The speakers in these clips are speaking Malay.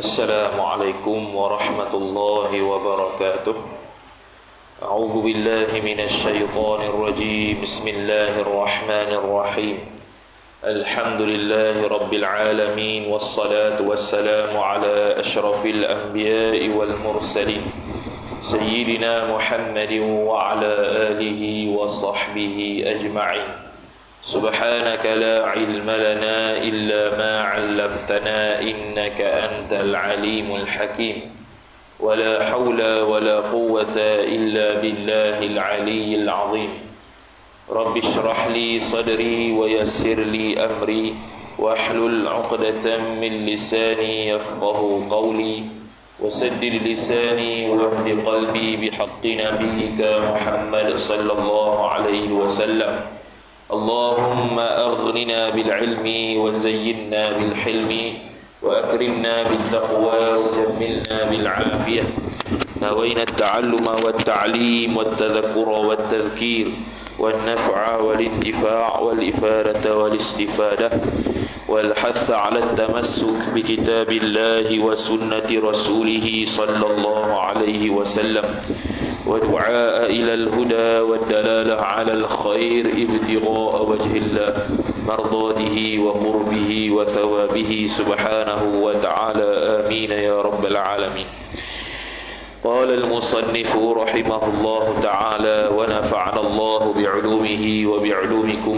Assalamualaikum warahmatullahi wabarakatuh. A'udzu billahi minasy syaithanir rajim. Bismillahirrahmanirrahim. Alhamdulillahi rabbil alamin wassalatu wassalamu ala asyrafil anbiya'i wal mursalin sayyidina Muhammadin wa ala alihi wa sahbihi ajma'in. Subhanaka la ilma lana illa ma 'allamtana innaka antal alimul hakim. Wala hawla wala quwwata illa billahil aliyyil azim. Rabbi shrah li sadri wa yassir li amri wahlul 'uqdatam min lisani yafqahu qawli wasaddid lisani wahdi qalbi bihaqqi nabiyyika Muhammad sallallahu alaihi wasallam. Allahumma aghnina bil ilmi wa zayyinna bil hilmi wa akrimna bil taqwa wa jammilna bil afiyah. Nawayna at-ta'alluma wat ta'lim wat tadhakkura wat tadhkir wan naf'a wal intifa' wal ifadata wal istifadah wal hatha 'ala at-tamassuk bi kitabillahi wa sunnati rasulih sallallahu alaihi wasallam. والدعاء إلى الهدى والدلالة على الخير ابتغاء وجه الله مرضاته وقربه وثوابه سبحانه وتعالى آمين يا رب العالمين. قال المصنف رحمه الله تعالى ونفعنا الله بعلومه وبعلومكم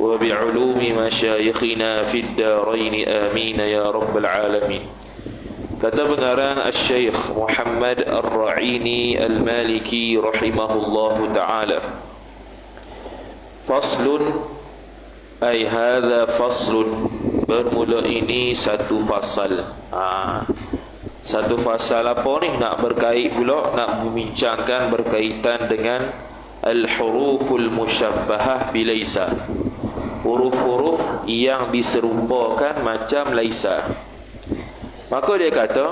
وبعلوم مشايخنا في الدارين آمين يا رب العالمين. Kata pengarang Al-Syeikh Muhammad Ar-Ra'ini Al-Maliki rahimahullahu ta'ala, faslun ay hadha faslun, bermula ini satu fasal. Satu fasal apa ni? Nak berkait pula, nak membincangkan berkaitan dengan al-huruful musyabbahah bilaisa, huruf-huruf yang diserupakan macam laisa. Maka dia kata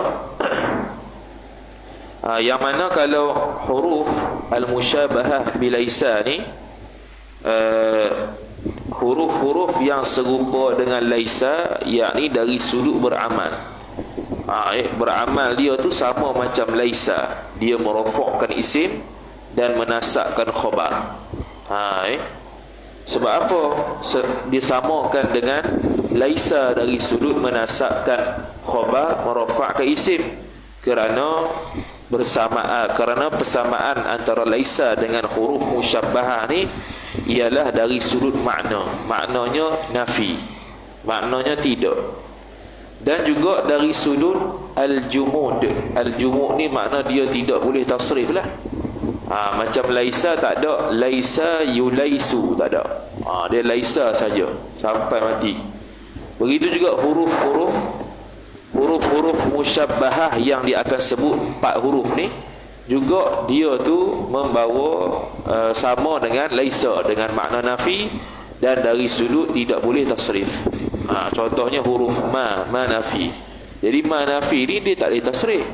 yang mana kalau huruf al-musyabahah bilaisa ni, huruf-huruf yang serupa dengan laisa, yakni dari sudut beramal. Beramal dia tu sama macam laisa, dia merofakkan isim dan menasabkan khabar. Sebab apa disamakan dengan laisa dari sudut menasabkan khabar, merofakkan isim? Kerana persamaan antara laisa dengan huruf musyabbahah ni ialah dari sudut makna. Maknanya nafi, maknanya tidak. Dan juga dari sudut al-jumud. Al-jumud ni makna dia tidak boleh tasrif lah. Macam laisa tak ada, laisa yulaisu tak ada. Dia laisa saja sampai mati. Begitu juga huruf-huruf musyabbahah yang dia akan sebut 4 huruf ni juga dia tu membawa sama dengan laisa, dengan makna nafi dan dari sudut tidak boleh tasrif. Contohnya huruf ma nafi. Jadi ma nafi ni dia tak boleh tasrif.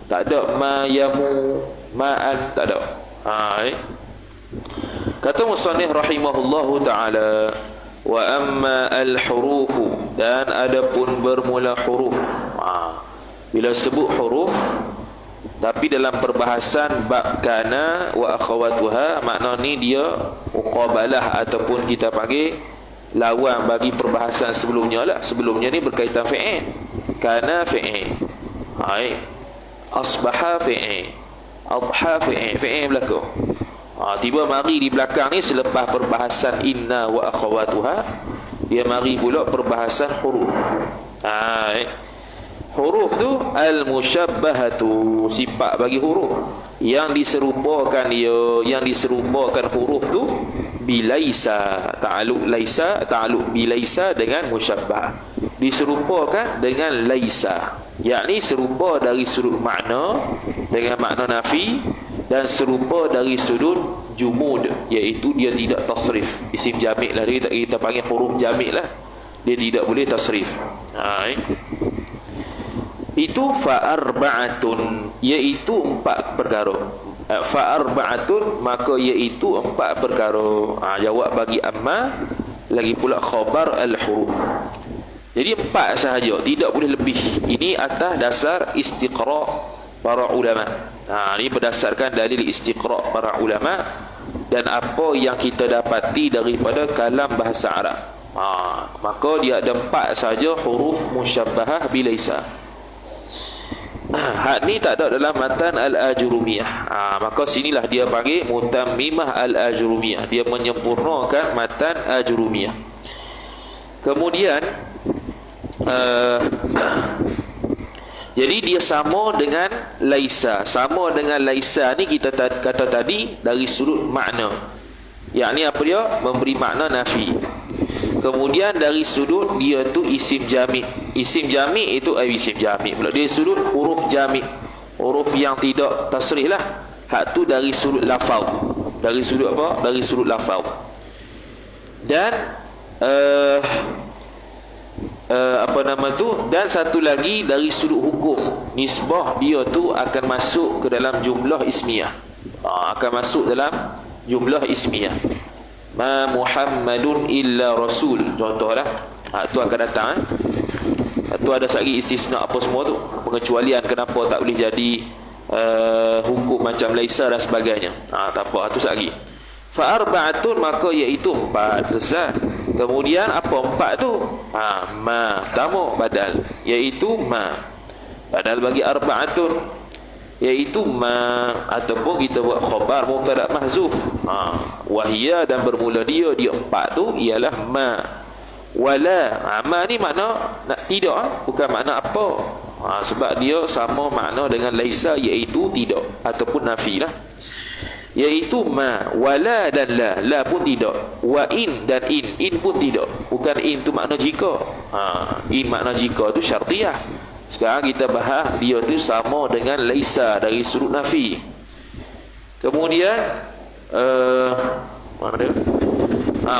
Tak ada ma yamu ma'an, tak ada. Kata musannif rahimahullahu ta'ala, wa amma al-hurufu, dan adapun bermula huruf. Bila sebut huruf tapi dalam perbahasan bab kana wa akhawatuha, makna ni dia muqabalah ataupun kita panggil lawan bagi perbahasan sebelumnya lah. Sebelumnya ni berkaitan fi'il. Kana fi'il, asbaha fi'il, adha fi'il berlaku. Tiba mari di belakang ni selepas perbahasan inna wa akhawatuha, dia mari pula perbahasan huruf. Huruf tu al-musyabbahatu, sifat bagi huruf yang diserupakan dia, yang diserupakan huruf tu bilaisa, ta'alluq bilaisa dengan musyabbah, diserupakan dengan laisa, yakni serupa dari sudut makna dengan makna nafi dan serupa dari sudut jumud, iaitu dia tidak tasrif. Isim jamik lah, kita panggil huruf jamik lah, dia tidak boleh tasrif. Itu fa'arba'atun, iaitu 4 perkara. Fa'arba'atun, maka iaitu 4 perkara. Jawab bagi amma, lagi pula khabar al-huruf. Jadi 4 sahaja, tidak boleh lebih. Ini atas dasar istiqra' para ulama. Ini berdasarkan dalil istiqra' para ulama dan apa yang kita dapati daripada kalam bahasa Arab. Maka dia ada 4 sahaja huruf musyabbahah bilaisa. Hak ni tak ada dalam matan al-ajrumiyah. Maka sinilah dia panggil mutammimah al-ajrumiyah. Dia menyempurnakan matan ajrumiyah. Kemudian jadi dia sama dengan laisa. Sama dengan laisa ni kita kata tadi dari sudut makna. Yakni apa dia? Memberi makna nafi. Kemudian dari sudut dia tu isim jami'. Isim jami' itu isim jami' pula. Dia sudut huruf jami'. Huruf yang tidak tasrih lah. Hak tu dari sudut lafaz. Dari sudut apa? Dari sudut lafaz. Dan apa nama tu? Dan satu lagi dari sudut hukum. Nisbah dia tu akan masuk ke dalam jumlah ismiyah. Akan masuk dalam jumlah ismiyah. Ma Muhammadun illa rasul, contohlah. Tu akan datang. Tu ada sagi istisna apa semua tu, pengecualian kenapa tak boleh jadi hukum macam laisa dan sebagainya. Tak apa, tu sagi. Fa arba'atun, maka iaitu 4 besar. Kemudian apa 4 tu? Ma pertama badal, iaitu ma. Badal bagi arba'atun iaitu ma, ataupun kita buat khabar mubtada mahzuf. Wahia, dan bermula dia 4 tu ialah ma. Wala, ma ni makna tidak, bukan makna apa. Sebab dia sama makna dengan laisa, iaitu tidak ataupun nafi lah. Iaitu ma, wala dan la pun tidak. Wa in dan in pun tidak. Bukan in tu makna jika. In makna jika tu syartiyah. Sekarang kita bahas dia tu sama dengan laisa dari sudut nafi. Kemudian mana dia?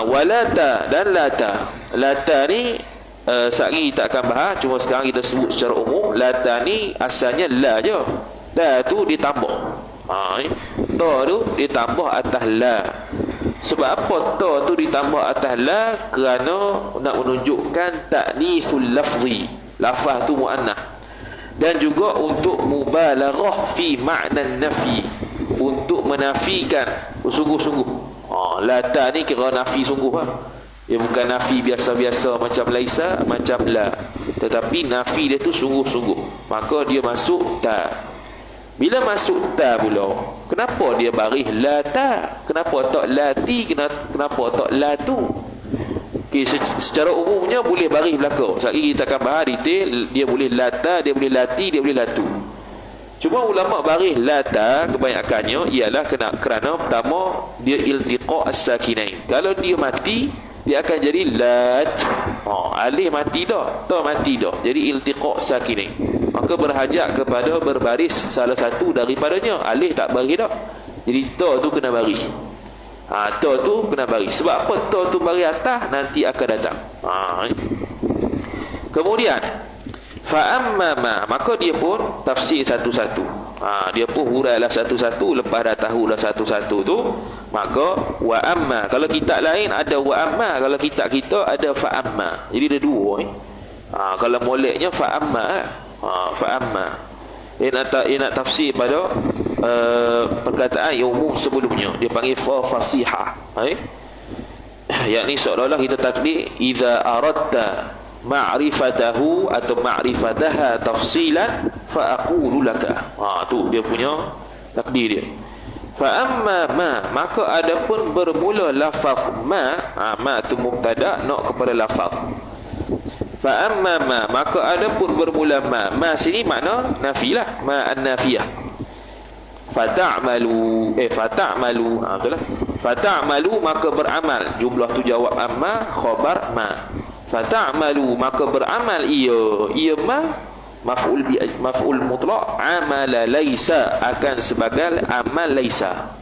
Walata dan lata. Lata ni sehari kita akan bahas, cuma sekarang kita sebut secara umum. Lata ni asalnya la je. Ta tu ditambah. Ta tu ditambah atas la. Sebab apa ta tu ditambah atas la? Kerana nak menunjukkan ta'niful lafzi. Lafaz tu muannah. Dan juga untuk mubalaghah fi makna nafi, untuk menafikan sungguh-sungguh. Lata ni kira nafi sungguh lah. Dia bukan nafi biasa-biasa macam laisa, macam la, tetapi nafi dia tu sungguh-sungguh. Maka dia masuk ta. Bila masuk ta pula, kenapa dia baris lata? Kenapa tak lati? Kenapa tak latu? Okay, secara umumnya boleh baris belaka. Sekali kita akan bahas detail. Dia boleh lata, dia boleh lati, dia boleh latu. Cuma ulama baris lata kebanyakannya ialah kerana pertama dia iltiqa' as-sakinain. Kalau dia mati, dia akan jadi lat. Alif mati dah, ta mati dah. Jadi iltiqa' sakinain. Maka berhajat kepada berbaris salah satu daripadanya. Alif tak baris dah. Jadi ta tu kena baris. Ta tu kena baris. Sebab apa ta tu baris atas, nanti akan datang. Kemudian fa amma ma, maka dia pun tafsir satu-satu. Dia pun hurailah satu-satu. Lepas dah tahu dah satu-satu tu, maka wa amma. Kalau kitab lain ada wa amma, kalau kitab kita ada fa amma. Jadi ada dua. Kalau moleknya fa amma lah. Fa amma. Ia nak tafsir pada perkataan yang umum sebelumnya. Dia panggil fa fasihah. Yakni seolah-olah kita takdir idza aradta ma'rifatahu atau ma'rifataha tafsilan fa aqulu laka. Tu dia punya takdir dia. Fa amma ma, maka adapun bermula lafaz ma, ma tu mubtada nak kepada lafaz. Fa amma ma, maka adapun bermula ma sini makna nafilah, ma an-nafiyah. Fata'malu, betul lah. Fata'malu, maka beramal. Jumlah tu jawab amma, khabar ma. Fata'malu, maka beramal ia ma, maf'ul mutlaq, amala laisa, akan sebagai amal laisa.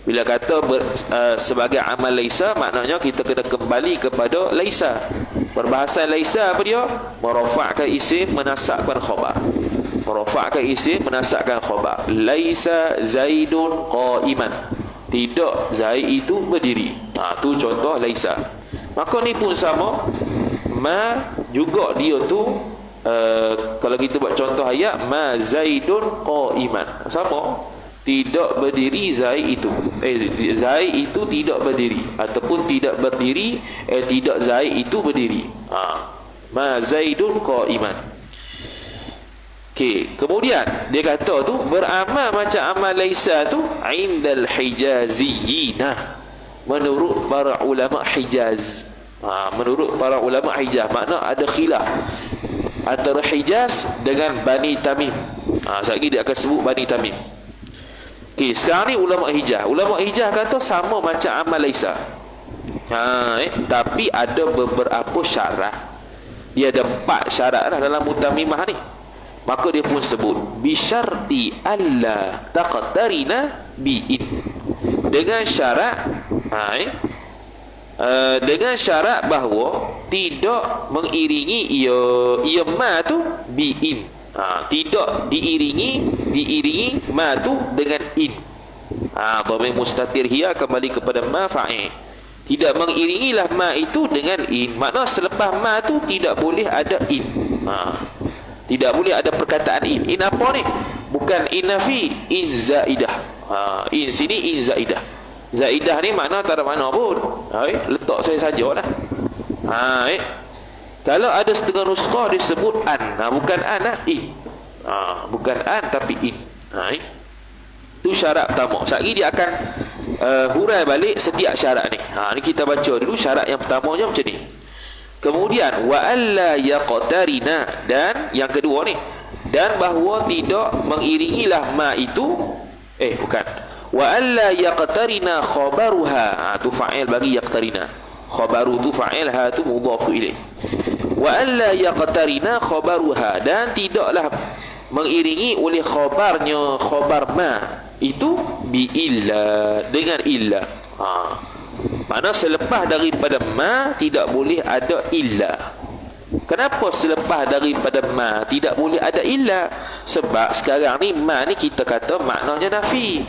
Bila kata sebagai amal laisa, maknanya kita kena kembali kepada laisa. Perbahasan laisa apa dia? Merafa'kan isim, menasabkan khabar. Merafa'kan isim, menasabkan khabar. Laisa Zaidun qa'iman. Tidak Zaid itu berdiri. Tu contoh laisa. Maka ni pun sama, ma juga dia tu kalau kita buat contoh ayat, ma Zaidun qa'iman, sama, tidak berdiri Zaid itu. Zaid itu tidak berdiri, ataupun tidak berdiri, tidak Zaid itu berdiri. Ma Zaidun qa'iman. Okey, kemudian dia kata tu beramal macam amal laisa tu indal hijaziyina, menurut para ulama Hijaz. Menurut para ulama Hijaz, makna ada khilaf antara Hijaz dengan Bani Tamim. Sekejap lagi dia akan sebut Bani Tamim. Okey, sekarang ni ulama Hijaz. Ulama Hijaz kata sama macam amal laisa. Tapi ada beberapa syarat. Dia ada 4 syarat lah dalam mutamimah ni. Maka dia pun sebut bisyarti alla taqtarina bi'in, dengan syarat dengan syarat bahawa tidak mengiringi ia ma tu bi'in. Tidak diiringi ma tu dengan in. Dhamir mustatir hiya kembali kepada ma fa'il. Tidak mengiringilah ma itu dengan in. Makna selepas ma tu tidak boleh ada in. Tidak boleh ada perkataan in. In apa ni? Bukan in nafi, in zaidah. In sini in zaidah. Zaidah ni makna tak ada makna pun. Letak saya sajalah. Kalau ada setengah nuskah disebut an. Bukan an lah, in. Bukan an tapi in. Itu syarat pertama. Sekejap lagi dia akan hurai balik setiap syarat ni. Ni kita baca dulu syarat yang pertamanya macam ni. Kemudian wa alla yaqtarina, dan yang kedua ni, dan bahawa tidak mengiringilah ma itu bukan, wa alla yaqtarina khabaruha, tu fa'il bagi yaqtarina, khabaru tu fa'il, ha tu mudhafu ilaih. Wa alla yaqtarina khabaruha, dan tidaklah mengiringi oleh khabarnya, khabar ma itu bi illa, dengan illa. Mana selepas daripada ma tidak boleh ada illa. Kenapa selepas daripada ma tidak boleh ada illa? Sebab sekarang ni ma ni kita kata maknanya nafi.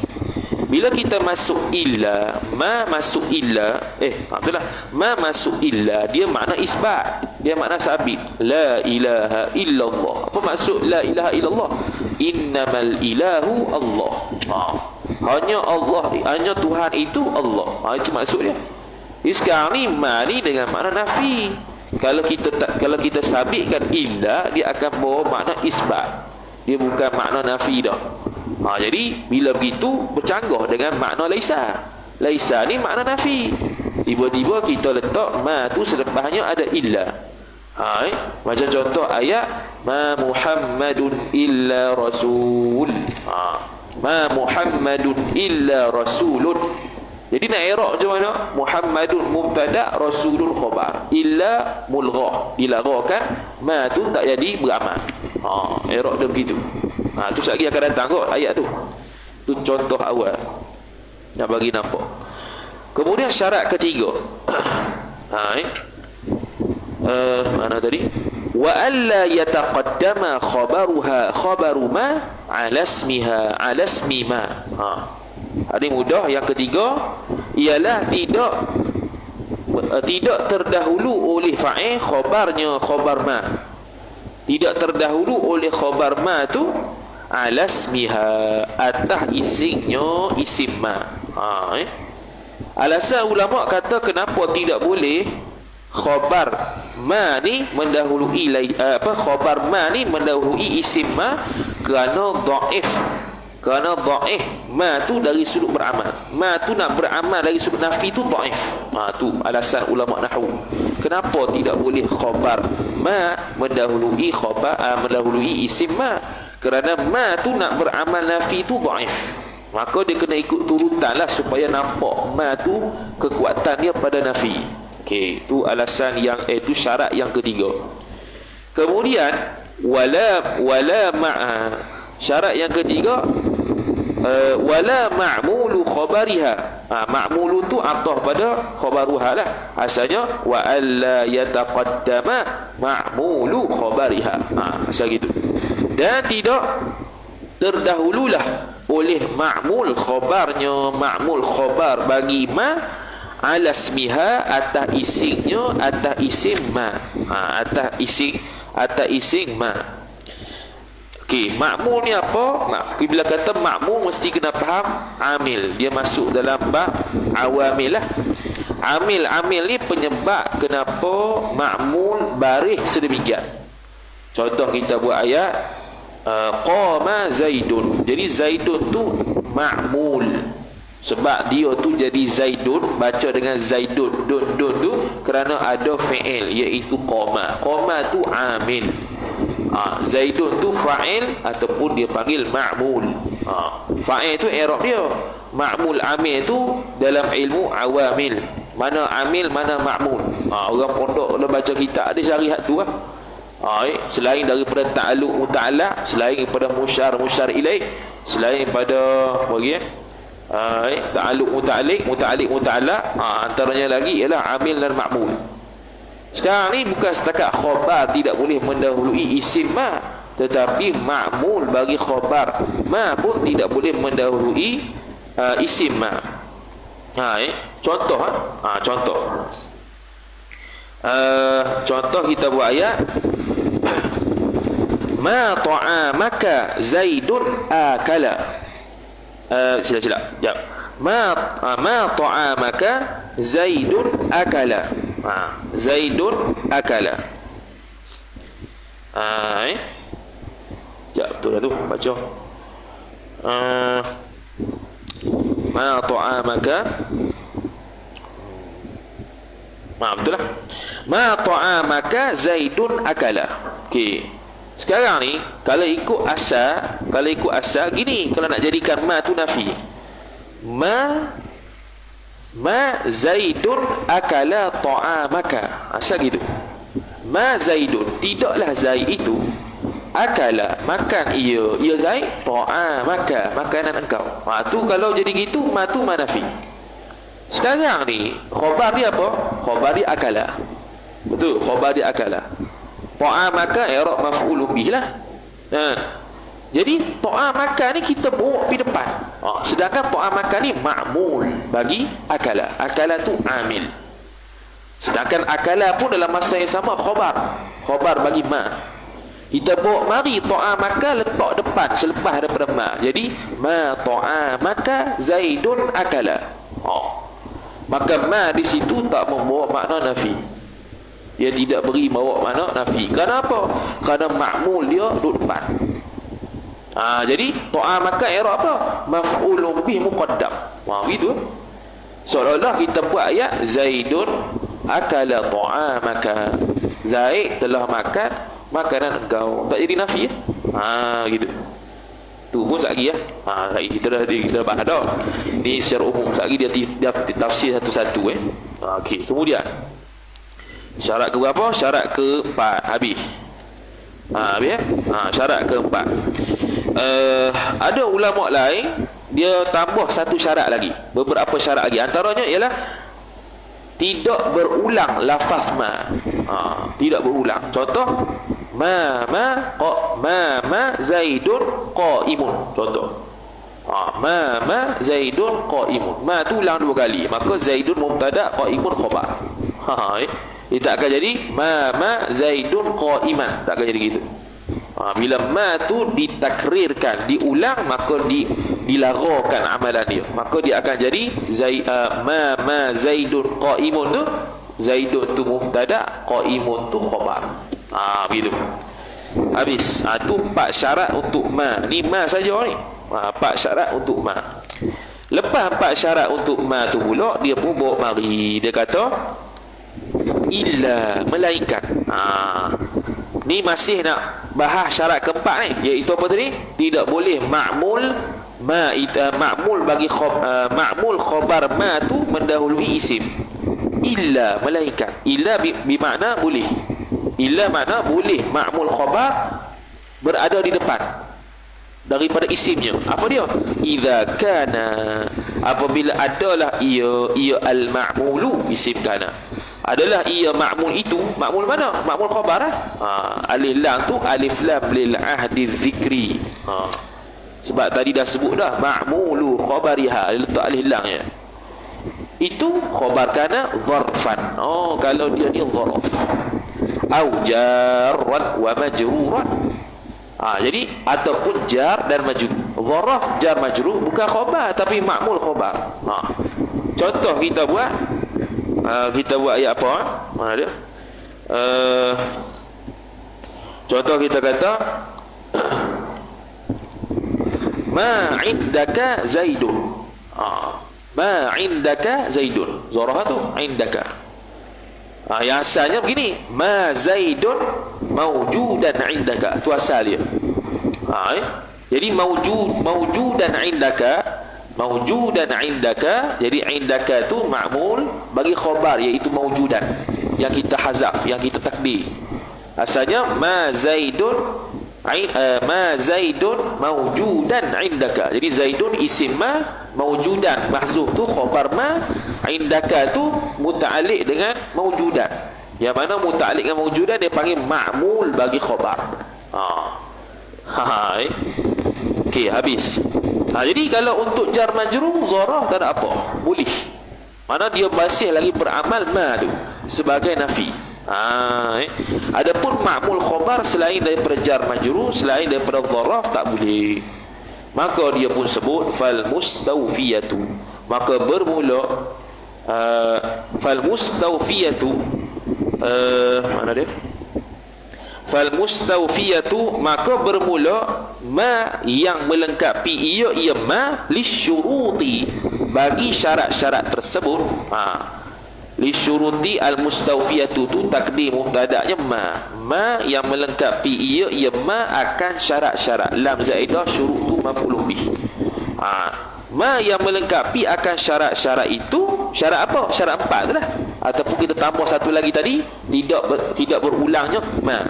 Bila kita masuk illa, ma masuk illa, itulah, ma masuk illa, dia makna isbat, dia makna sabit. La ilaha illallah. Apa maksud la ilaha illallah? Innamal ilahu Allah. Hanya Allah, hanya Tuhan itu Allah. Itu maksudnya. Sekarang ni ma ni dengan makna nafi. Kalau kita sabitkan illa, dia akan bawa makna isbat. Dia bukan makna nafi dah. Jadi bila begitu bercanggah dengan makna laisa. Laisa ni makna nafi. Tiba-tiba kita letak ma tu selepasnya ada illa. Macam contoh ayat ma Muhammadun illa rasul. Ma Muhammadun illa rasulun. Jadi nak i'rab macam mana? Muhammadun mubtada, rasulun khabar. Illa mulghah. Dilaghakan, ma tu tak jadi beramal. I'rab dia begitu. Tu sekejap lagi akan datang kot ayat tu. Tu contoh awal. Nak bagi nampak. Kemudian syarat ketiga. Mana tadi? Wa alla yataqaddama khabaru ma ala ismiha, ala ismi ma. Ada mudah. Yang ketiga ialah tidak terdahulu oleh fa'il khabarnya, khabar ma. Tidak terdahulu oleh khabar ma tu ala ismiha, atas isimnya, isim ma. Alasan ulama kata kenapa tidak boleh khabar ma ni mendahului khabar ma ni mendahului isim ma, kerana dhaif. Kerana dhaif ma tu dari sudut beramal. Ma tu nak beramal dari sudut nafi tu dhaif. Tu alasan ulama nahwu. Kenapa tidak boleh khabar ma mendahului mendahului isim ma? Kerana ma tu nak beramal nafi tu dhaif. Maka dia kena ikut turutanlah supaya nampak ma tu kekuatan dia pada nafi. Okey, tu alasan yang itu syarat yang ketiga. Kemudian wala ma'a, syarat yang ketiga, wala ma'mulu khabariha. Ma'mulu tu ataf pada khabaruha lah. Asalnya wa alla yataqaddama ma'mulu khabariha. Asal gitu. Dan tidak terdahululah oleh ma'mul khabarnya, ma'mul khabar bagi ma ala ismiha, atas isingnya, atas isim ma. Atas ising ma. Okey, ma'mul ni apa? Bila kata ma'mul mesti kena faham amil. Dia masuk dalam bab awamil lah. Amil ni penyebab kenapa ma'mul baris sedemikian. Contoh kita buat ayat qama zaidun. Jadi zaidun tu ma'mul. Sebab dia tu jadi zaidun, baca dengan zaidun, dun tu kerana ada fi'il iaitu qama. Qama tu amil. Zaidun tu fa'il ataupun dia panggil ma'mul. Fa'il tu i'rab dia. Ma'mul amil tu dalam ilmu awamil. Mana amil, mana ma'mul. Orang pondok kalau baca kitab ada syariat tu lah. Selain daripada ta'alluq muta'allaq, selain daripada musyar ilaih, selain daripada ta'alluq muta'allaq, antaranya lagi ialah amil dan ma'mul. Sekarang ni bukan setakat khabar tidak boleh mendahului isim ma, tetapi ma'mul bagi khabar ma pun tidak boleh mendahului isim ma. Contoh contoh kita buat ayat ma ta'amaka zaidun akala. Sila ya. Ma ta'amaka zaidun akala. Zaidun akala. Sekejap, betul lah tu baca. Ma ta'amaka. Betul lah. Ma ta'amaka zaidun akala. Okey. Sekarang ni kalau ikut asal gini, kalau nak jadikan ma tu nafi. Ma zaidun akala ta'amaka. Asal gitu. Ma zaidun, tidaklah Zaid itu akala makan ia Zaid ta'amaka, makanan engkau. Tu kalau jadi gitu ma tu manafi. Sekarang ni khabar dia apa? Khabar dia akala. Betul, khabar dia akala. Ta'amaka i'rab maf'ul bih lah. Jadi ta'amaka ni kita bawa pergi depan. Sedangkan ta'amaka ni ma'mul bagi akala. Akala tu amil. Sedangkan akala pun dalam masa yang sama khabar bagi ma. Kita bawa mari ta'amaka letak depan selepas daripada ma. Jadi ma ta'amaka zaidun akala. Maka ma di situ tak membawa makna nafi. Dia tidak beri bawa makna nafi. Kenapa? Kerana ma'mul dia duduk depan. Jadi ta'amaka i'rab apa? Maf'ulun bih muqaddam. Gitu. Seolah-olah kita buat ayat Zaidun akala ta'amaka. Zaid telah makan makanan engkau. Tak jadi nafi ya? Gitu. Tu pun sekali ya. Kita dah bahas dah. Ni secara umum sekali dia tafsir satu-satu Okey, kemudian syarat ke berapa? Syarat keempat. Habis. Habis syarat keempat. Ada ulama lain dia tambah satu syarat lagi. Beberapa syarat lagi. Antaranya ialah tidak berulang lafaz ma. Tidak berulang. Contoh ma zaidun qaimun. Contoh. Ma zaidun qaimun. Ma tu ulang dua kali. Maka zaidun mubtada, qaimun khabar. Dia tak akan jadi ma zaidun qaiman. Tak akan jadi gitu. Bila ma tu ditakrirkan, diulang, maka dilarakan amalan dia. Maka dia akan jadi ma zaidun qaimun tu, zaidun tu mubtada, qaimun tu khabar. Begitu. Habis. Tu 4 syarat untuk ma. Ni ma saja ni. 4 syarat untuk ma. Lepas 4 syarat untuk ma tu pula, dia pun bawa mari. Dia kata illa, melainkan. Ni masih nak bahas syarat keempat ni, iaitu apa tadi? Tidak boleh ma'mul ma'mul bagi ma'mul khabar ma tu mendahului isim. Illa, melainkan. Illa bermakna boleh. Illa makna boleh ma'mul khabar berada di depan daripada isimnya. Apa dia? Idza kana, apabila adalah ia al-ma'mulu, isim kana. Adalah ia ma'mul itu, ma'mul mana? Ma'mul khabar alif lam tu alif lam lil ahdi dzikri. Sebab tadi dah sebut dah ma'mulu khabariha, letak alif lam ya. itu khabar kana zarfan. Oh, kalau dia ni zarf. Au jarran wa majruran. Jadi ataupun jar dan majrur. Zarf jar majrur bukan khabar tapi ma'mul khabar. Contoh kita buat ayat apa? Mana dia? Contoh kita kata ma indaka zaidun. Ma indaka zaidun. Zarah tu indaka. Yang asalnya begini, ma zaidun maujudan indaka. Tu asal dia. Jadi maujudan indaka, maujudan indaka. Jadi indaka tu ma'mul bagi khabar iaitu maujudan yang kita hazaf, yang kita takdir. Asalnya ma zaidun maujudan indaka. Jadi zaidun isim ma, maujudan mahzuf tu khabar ma, indaka tu muta'alliq dengan maujudan. Yang mana muta'alliq dengan maujudan dia panggil ma'mul bagi khabar. Okey, habis. Jadi kalau untuk jar majrur zarah tak ada apa, boleh. Mana dia masih lagi beramal ma tu sebagai nafi. Adapun ma'mul khabar selain daripada jar majrur, selain daripada zaraf tak boleh. Maka dia pun sebut fal mustawfiyatu. Maka bermula fal mustawfiyatu, mana dia? Fal mustawfiyatu, maka bermula ma yang melengkapi ia ma lisyuruti, bagi syarat-syarat tersebut. Lisyuruti al-mustawfiyatu tu takdir mubtada'nya ma yang melengkapi ia ma akan syarat-syarat. Lam zaidah syurut tu maf'ulun bih. Ma yang melengkapi akan syarat-syarat itu, syarat apa? Syarat 4 lah. Ataupun kita tambah satu lagi tadi, tidak berulangnya ma.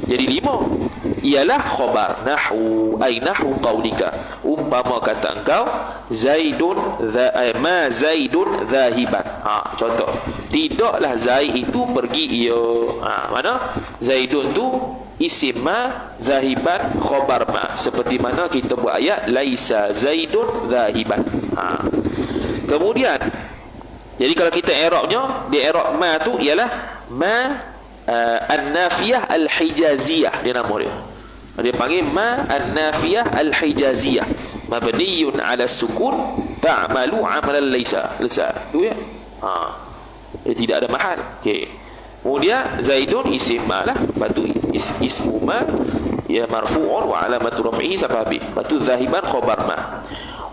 Jadi 5 ialah khabar nahwu, ay nahwu qaulika. Umpama kata engkau zaidun ma zaidun zahiban. Contoh, tidaklah zaid itu pergi ia. Mana zaidun tu isim ma, zahiban khabar ma. Seperti mana kita buat ayat laisa zaidun zahiban. Kemudian jadi kalau kita i'rabnya, di i'rab ma tu ialah ma an-nafiyah al-hijaziyah, dia nama dia. Dia panggil ma an-nafiyah al-hijaziyah, mabniyun ala sukun ta'malu amalan laisa. Tu ya. Tidak ada mahal. Okey. Kemudian zaidun isim ma lah, batu ismu ma ya marfu'un wa alamatu raf'ihi sababi. Batu zahiban khabar ma.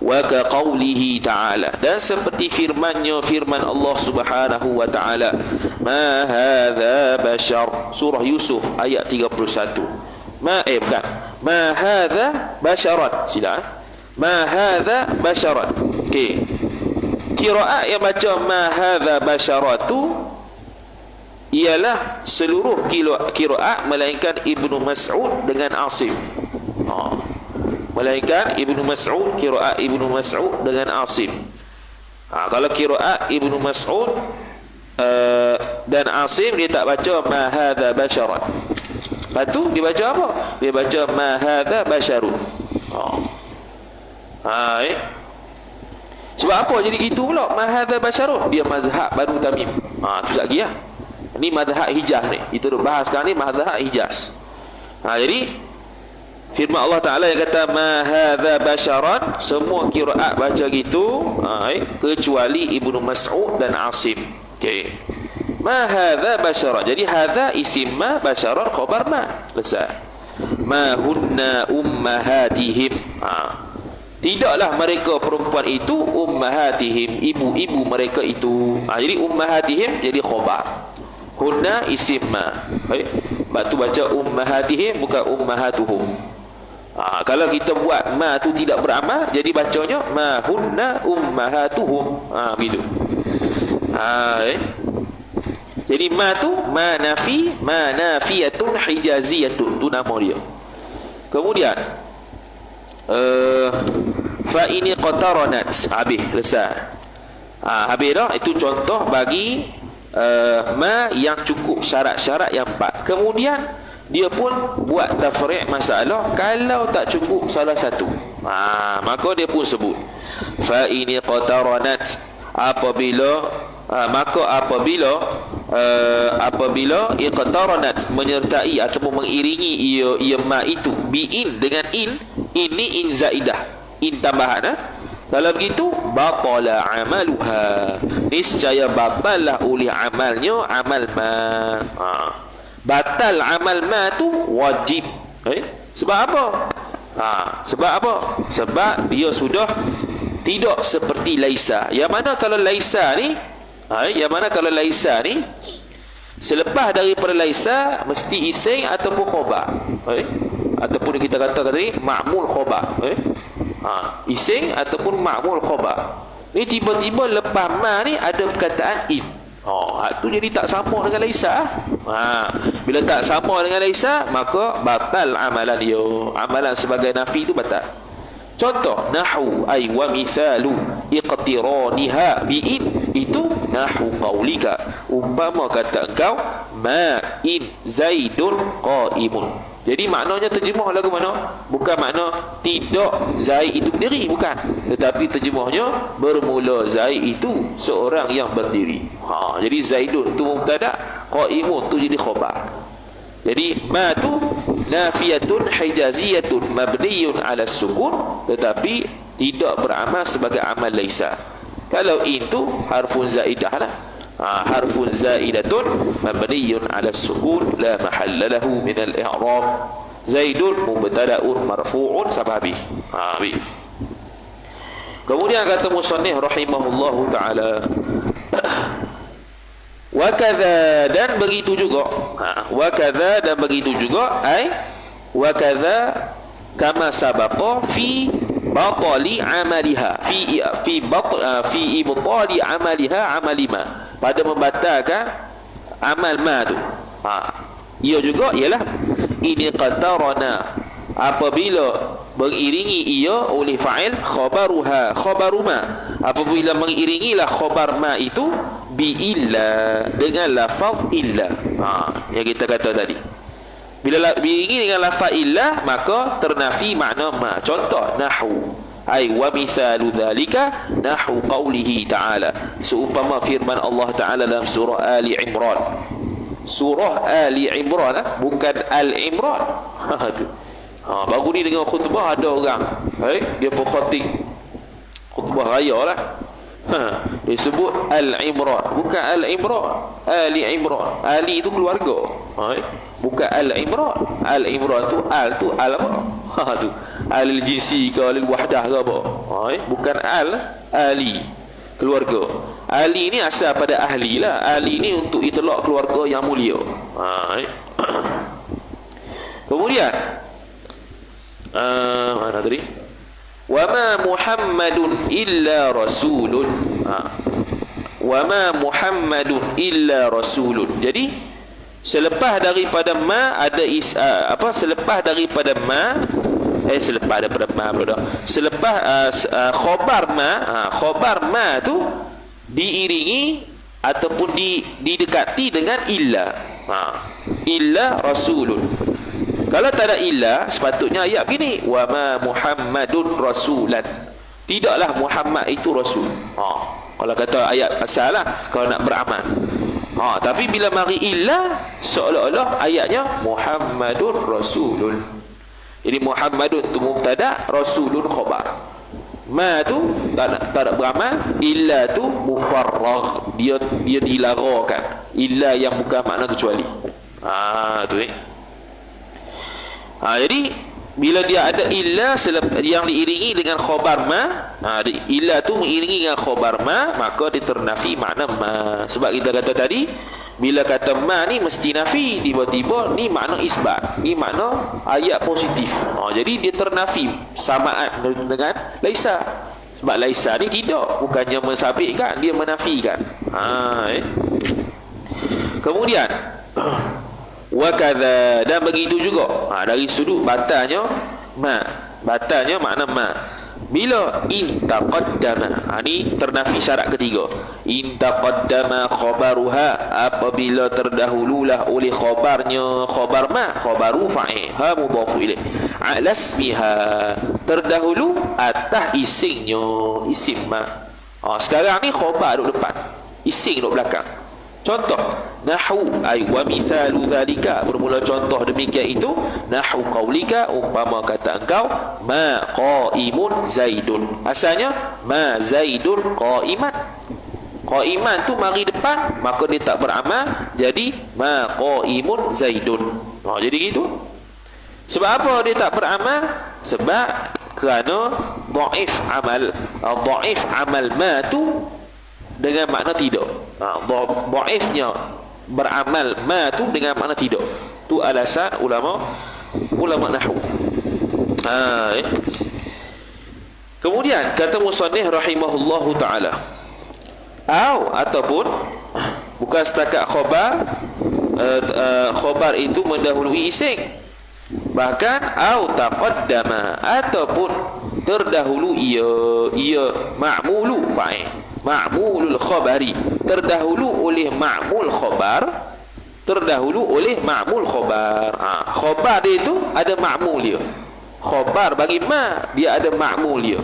Wa ka qawlihi ta'ala, dan seperti firman Allah Subhanahu wa ta'ala, ma hadza bashar, surah Yusuf ayat 31. Bukan, ma hadza basharan, sila. Ma hadza basharan. Okey. Qiraat yang baca ma hadza basharatu ialah seluruh qiraat melainkan Ibnu Mas'ud dengan Asim. Melainkan Ibnu Mas'ud, qiraat Ibnu Mas'ud dengan Asim. Kalau qiraat Ibnu Mas'ud dan Asim, dia tak baca ma hadza basharan. Lepas tu dia baca apa? Dia baca ma hadza basharun. Sebab apa jadi gitu pula? Ma hadza basharun, dia mazhab Banu Tamim. Tu lagi lah. Ini mazhab Hijaz ni. Kita bahas sekarang ni mazhab Hijaz. Jadi firman Allah Ta'ala yang kata ma hadza basharan, semua qiraat baca gitu, kecuali Ibnu Mas'ud dan Asim. Okey. Ma hadza basharan. Jadi hadza isim ma, basharan khabar ma. Selesai. Ma hunna ummahatihim. Tidaklah mereka perempuan itu ummahatihim, ibu-ibu mereka itu. Jadi ummahatihim jadi khabar. Hunna isim ma. Baik. Batu baca ummahatihim bukan ummahatuhum. Kalau kita buat ma tu tidak beramal, jadi bacanya ma hunna ummahatuhum. Begitu. Jadi ma tu ma nafi, ma nafiyatun hijaziyatun, tu nama dia. Kemudian fa ini qataranat, habis selesai. Habis dah, itu contoh bagi ma yang cukup syarat-syarat yang 4. Kemudian dia pun buat tafri' masalah kalau tak cukup salah satu. Maka dia pun sebut fa ini qataranat apabila iqtaranat menyertai ataupun mengiringi ia ma itu bi'in dengan ini zaidah, in tambahan. Kalau begitu batala amaluha, niscaya batallah oleh amalnya amal ma. Batal amal ma tu wajib. Sebab apa? Sebab apa? Sebab dia sudah tidak seperti laisa. Yang mana kalau laisa ni, selepas daripada laisa mesti ising ataupun khabar. Ataupun kita kata tadi ma'mul khabar. Ising ataupun ma'mul khabar. Ni tiba-tiba lepas ma ni ada perkataan in. Itu jadi tak sama dengan laisa. Bila tak sama dengan laisa, maka batal amalan dia. Amalan sebagai nafi itu batal. Contoh nahwu ay wa mithalu iqtiraniha bi'in, itu nahwu qaulika, umpama kata engkau ma in zaidun qaimun. Jadi maknanya terjemah lagu mana? Bukan makna tidak Zaid itu berdiri, bukan. Tetapi terjemahnya bermula Zaid itu seorang yang berdiri. Jadi Zaidun tu mubtada, qaimun tu jadi khabar. Jadi ma tu nafiyatun hijaziyatun mabniyun ala sukun, tetapi tidak beramal sebagai amal laisa. Kalau in tu harfun zaidah lah. Harfun zaidatun mabniyun ala sukun la mahalla lahu min al-i'rab. Zaidun mubtada'un marfu'un sababi. Kemudian kata musannif rahimahullahu taala, wa kadza, dan begitu juga. Wa kadza, dan begitu juga, wa kadza kama sabaqa fi batali amaliha, fi ibtali amaliha amalima, pada membatalkan amal ma tu. Ia juga ialah ini qatarana, apabila mengiringi ia oleh fa'il khabaruha, khabaruma, apabila mengiringilah khabar ma itu bi illa, dengan lafaz illa. Yang kita kata tadi, bila diiringi dengan lafaz illa, maka ternafi makna ma. Contoh nahwu ay wa mithalu dzalika nahwu qaulihi ta'ala, seumpama firman Allah Ta'ala dalam surah Ali Imran. Surah Ali Imran, bukan Al-Imran. Baru ni dengan khutbah ada orang, dia pun khatib khutbah raya lah. Dia sebut Al-Imran, bukan Al-Imran, Ali Imran. Ali itu keluarga, bukan Al-Imran. Al-Imran tu al tu al apa? Tu al-jinsi ke al-wahdah ke apa? Bukan Ali keluarga. Ali ni asal pada ahli lah. Ali ni untuk itlaq keluarga yang mulia. Kemudian mana tadi? Wa ma Muhammadun illa rasulun. Wa ma Muhammadun illa rasulun. Jadi selepas daripada ma ada selepas daripada ma khabar ma, khabar ma tu diiringi ataupun didekati dengan illa. Illa rasulun. Kalau tak ada illa, sepatutnya ayat begini, wa ma Muhammadun rasulan, tidaklah Muhammad itu rasul. Kalau kata ayat asal lah, kalau nak beramal. Tapi bila mari illa, seolah-olah ayatnya Muhammadun rasulun. Jadi Muhammadun tu mubtada, rasulun khabar. Ma tu tak nak beramal, illa tu mufarragh, dia dilarakan. Illa yang bukan makna kecuali. Tu jadi bila dia ada illa yang diiringi dengan khabar ma, illa tu mengiringi dengan khabar ma, maka diternafi makna ma. Sebab kita kata tadi, bila kata ma ni mesti nafi, tiba-tiba ni makna isbat, ni makna ayat positif. Jadi dia ternafi samaan dengan laisa. Sebab laisa ni tidak, bukannya mensabitkan, dia menafikan. Kemudian wa kadza, dan begitu juga. Dari sudut batalnya ma, batalnya makna ma. Bila in taqaddama, ni ternafi syarat ketiga. In taqaddama khabaruha, apabila terdahululah oleh khabarnya khabar ma, khabaru fa'il, ha mudhafu ilaih, ala ismiha, terdahulu atas isingnya, isim ma. Sekarang ni khabar duduk depan, ising duduk belakang. Contoh, nahwu ay wa mithalu dzalika, bermula contoh demikian itu, nahwu qaulika, umpama kata engkau, ma qaimun zaidun. Asalnya ma zaidun qaiman. Qaiman tu mari depan, maka dia tak beramal, jadi ma qaimun zaidun. Jadi gitu. Sebab apa dia tak beramal? Sebab kerana dhaif amal. Dhaif amal ma tu dengan makna tidak. Dhaifnya beramal ma tu dengan makna tidak. Tu alasan ulama nahwu. Kemudian kata musannif rahimahullahu taala, ataupun bukan setakat khabar itu mendahului ising, bahkan taqaddama, ataupun terdahulu ia ma'mulu fa'il, ma'mulul khabari, terdahulu oleh ma'mul khabar, terdahulu oleh ma'mul khabar. Khabar dia itu ada ma'mul dia. Khabar bagi ma, dia ada ma'mul dia.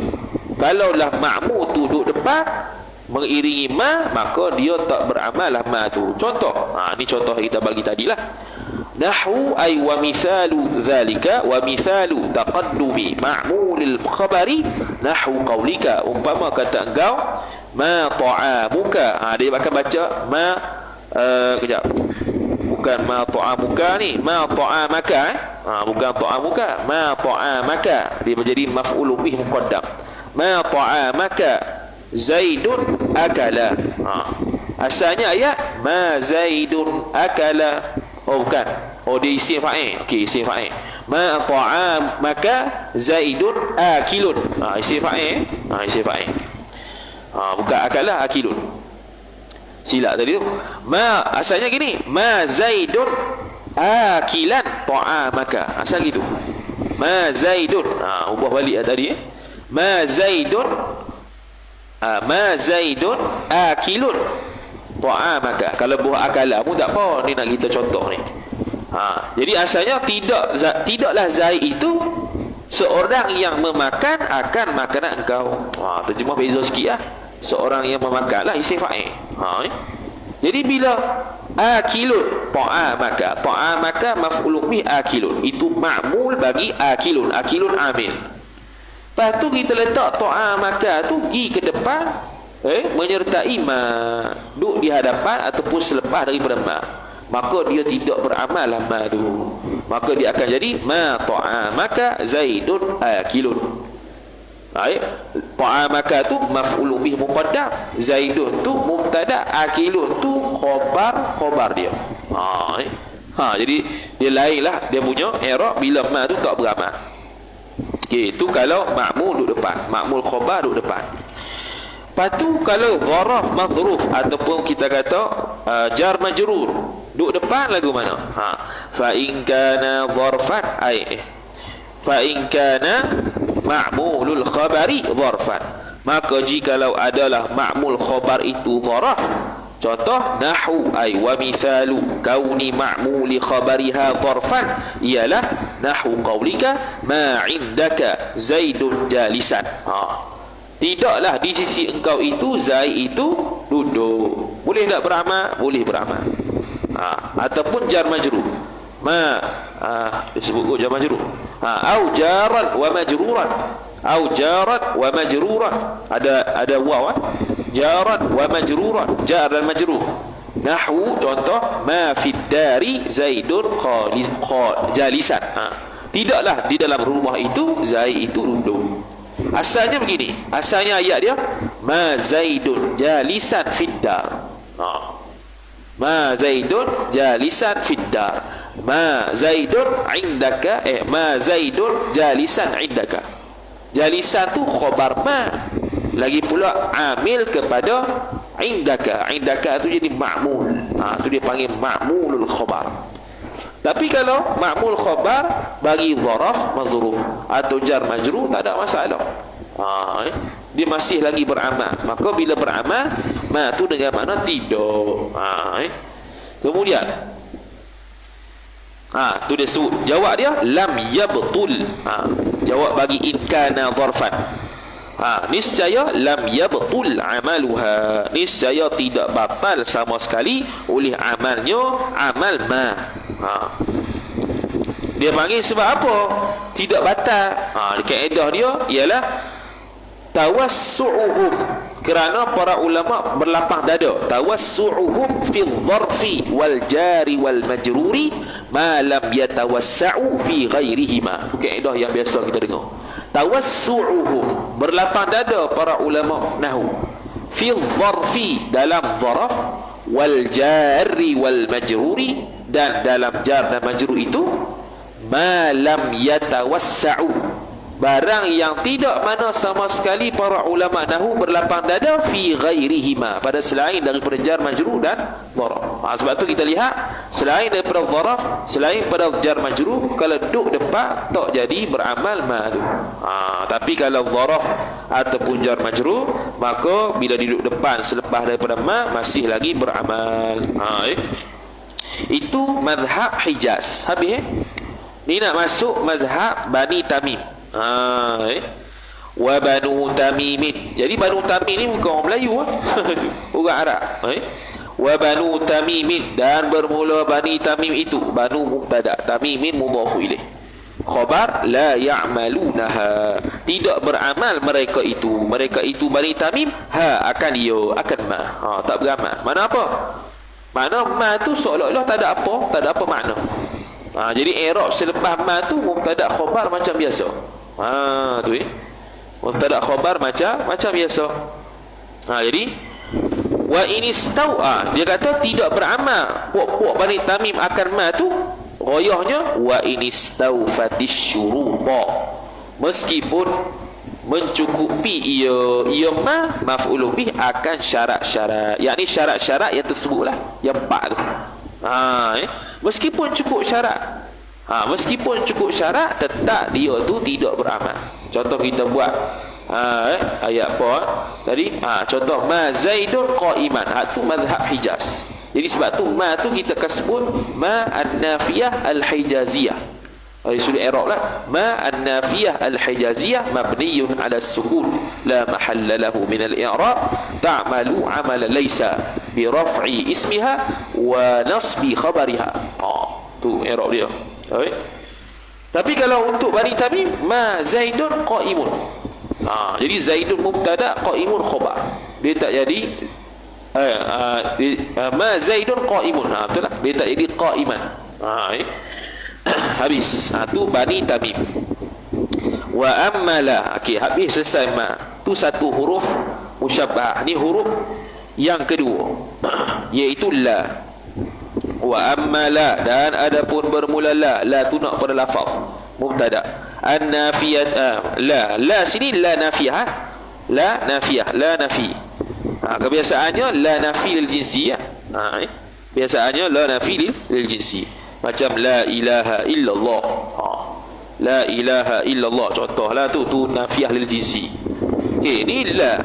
Kalaulah ma'mul tu duduk depan mengiringi ma, maka dia tak beramal lah ma tu. Contoh, ni contoh kita bagi tadilah. Nahwu ay wa mithalu dzalika wa mithalu taqaddumi ma'mulil khabari nahwu qaulika, umpama kata engkau ma ta'amuka. Dia akan baca ma, kejap, bukan ma ta'amuka ni, ma ta'amaka, bukan ta'amuka, ma ta'amaka, dia menjadi maf'ul bih muqaddam. Ma ta'amaka zaidun akala. Asalnya ayat ma zaidun akala. Bukan. Dia isim fa'il. Okey, isim fa'il. Ma ta'amaka zaidun akilun. Isim fa'il. Isim fa'il. Bukan akala, akilun. Silap tadi tu. Asalnya gini, ma zaidun akilan ta'amaka. Asal gitu. Ma zaidun. Ubah balik tadi. Ma zaidun akilun ta'amaka. Kalau buah akalamu tak apa, ni nak kita contoh ni. Jadi asalnya tidaklah Zaid itu seorang yang memakan akan makanan engkau. Terjemah beza sikit lah. Seorang yang memakanlah isim fa'il. Jadi bila akilun ta'amaka, ta'amaka maf'ulun bih akilun, itu ma'mul bagi akilun. Akilun amil. Lepas tu kita letak ta'amaka tu pergi ke depan, menyertai ma, duduk di hadapan ataupun selepas daripada ma, maka dia tidak beramal lah ma tu. Maka dia akan jadi ma ta'amaka zaidun akilun. Ta'amaka tu maf'ul bih muqaddam, zaidun tu mubtada, akilun tu khabar dia. Jadi dia lain lah dia punya i'rab bila ma tu tak beramal. Okey, itu kalau ma'mul duduk depan, ma'mul khabar duduk depan. Lepas tu kalau zaraf mazruf ataupun kita kata jar majrur duduk depan lagu mana? Fa in kana zarfan fa in kana ma'mulul khabari zarfan, maka jikalau adalah ma'mul khabar itu zaraf, contoh nahwu ay wa mithalu kauni ma'muli khabariha zarfan ialah nahwu qaulika ma indaka zaidun jalisan. Tidaklah di sisi engkau itu Zaid itu duduk. Boleh tak beramal? Boleh beramal. Ataupun jar majrur. Disebut jar majrur. Au jaran wa majruran. Au jaran wa majruran. Ada waw. Jaran wa majruran. Jar dan majrur. Nahwu contoh ma fid dari Zaidun jalisan. Tidaklah di dalam rumah itu Zaid itu duduk. Asalnya begini, asalnya ayat dia ma zaidun jalisan fiddar. Ma zaidun jalisan fiddar. Ma zaidun indaka, ma zaidun jalisan indaka. Jalisan tu khabar ma, lagi pula amil kepada indaka. Indaka tu jadi ma'mul. Tu dia panggil ma'mulul khabar. Tapi kalau ma'mul khabar bagi zaraf mazruf atau jar majrur tak ada masalah. Dia masih lagi beramal. Maka bila beramal, ma tu dengan makna tidak. Kemudian tu dia sebut jawab dia lam yabtul. Jawab bagi in kana zarfan. Niscaya lam yabtul amaluha, niscaya tidak batal sama sekali oleh amalnya amal ma. Dia panggil sebab apa tidak batal? Kaedah dia ialah tawassu'uhum, kerana para ulama berlapang dada, tawassu'uhum fi dharfi wal jari wal majruri ma lam yatawassa'u fi ghairihima. Kaedah yang biasa kita dengar. Tawassu'uhum, berlapang dada para ulama nahwu, fi dharfi, dalam dharaf, wal jari wal majruri, dan dalam jar dan majrur itu, ma lam yatawassa'u, barang yang tidak mana sama sekali para ulama nahwu berlapang dada fi ghairihima, pada selain daripada jar majrur dan dharaf. Sebab tu kita lihat selain daripada dharaf, selain pada jar majrur, kalau duduk depan tak jadi beramal ma tu. Tapi kalau dharaf ataupun jar majrur, maka bila duduk depan selepas daripada ma masih lagi beramal. Itu mazhab Hijaz. Habis ni nak masuk mazhab Bani Tamim. Wa Banu Tamimin. Jadi Banu Tamim ni bukan orang Melayu, orang Arab. Wa Banu Tamimin, dan bermula Bani Tamim itu, Banu mubtada, Tamimin mudhafu ilaih. Khabar la ya'malunaha, tidak beramal mereka itu Bani Tamim, akan dia, akan ma. Tak beramal. Mana apa? Mana ma tu seolah-olah tak ada apa makna. Jadi i'rab selepas ma tu mubtada khabar macam biasa. Tu mubtada khabar macam biasa. Jadi wa inistau'a, dia kata tidak beramal puak-puak Bani Tamim akan ma tu, royahnya wa inistaufatis syuruta, meskipun mencukupi ia ma maf'ul bih akan syarat-syarat, yakni syarat-syarat yang tersebutlah, yang 4 tu. Meskipun cukup syarat, meskipun cukup syarat, tetap dia tu tidak beramal. Contoh kita buat ayat apa tadi? Contoh ma Zaidun qa'iman, tu mazhab Hijaz. Jadi sebab tu ma tu kita akan sebut ma an-nafiyah al-hijaziyah. Suri i'rab lah, ma an-nafiyah al-hijaziyah mabniyun 'ala as-sukun la mahalla lahu min al-i'rab, ta'malu 'amala laysa bi raf'i ismiha wa nasbi khabariha. Tu i'rab dia. Tapi kalau untuk Bani Tamim, ma Zaidun qa'imun. Jadi Zaidun mubtada, qa'imun khabar. Dia tak jadi ma Zaidun qa'imun. Betul tak? Dia tak jadi qa'iman. Habis. Tu Bani Tamim. Wa ammala. Habis selesai ma. Tu satu huruf musyabbah. Ni huruf yang kedua, iaitu la. Wa ammala, dan adapun bermula la tu nak pada lafaz mubtada. An-nafiyat, la sini la nafiyah, la nafiyah, la nafi. Kebiasaannya la nafi lil jinsiyah. Biasaannya la nafi lil jinsiyah. Macam la ilaha illallah. La ilaha illallah contohlah, tu nafiyah lil jinsi. Ni la.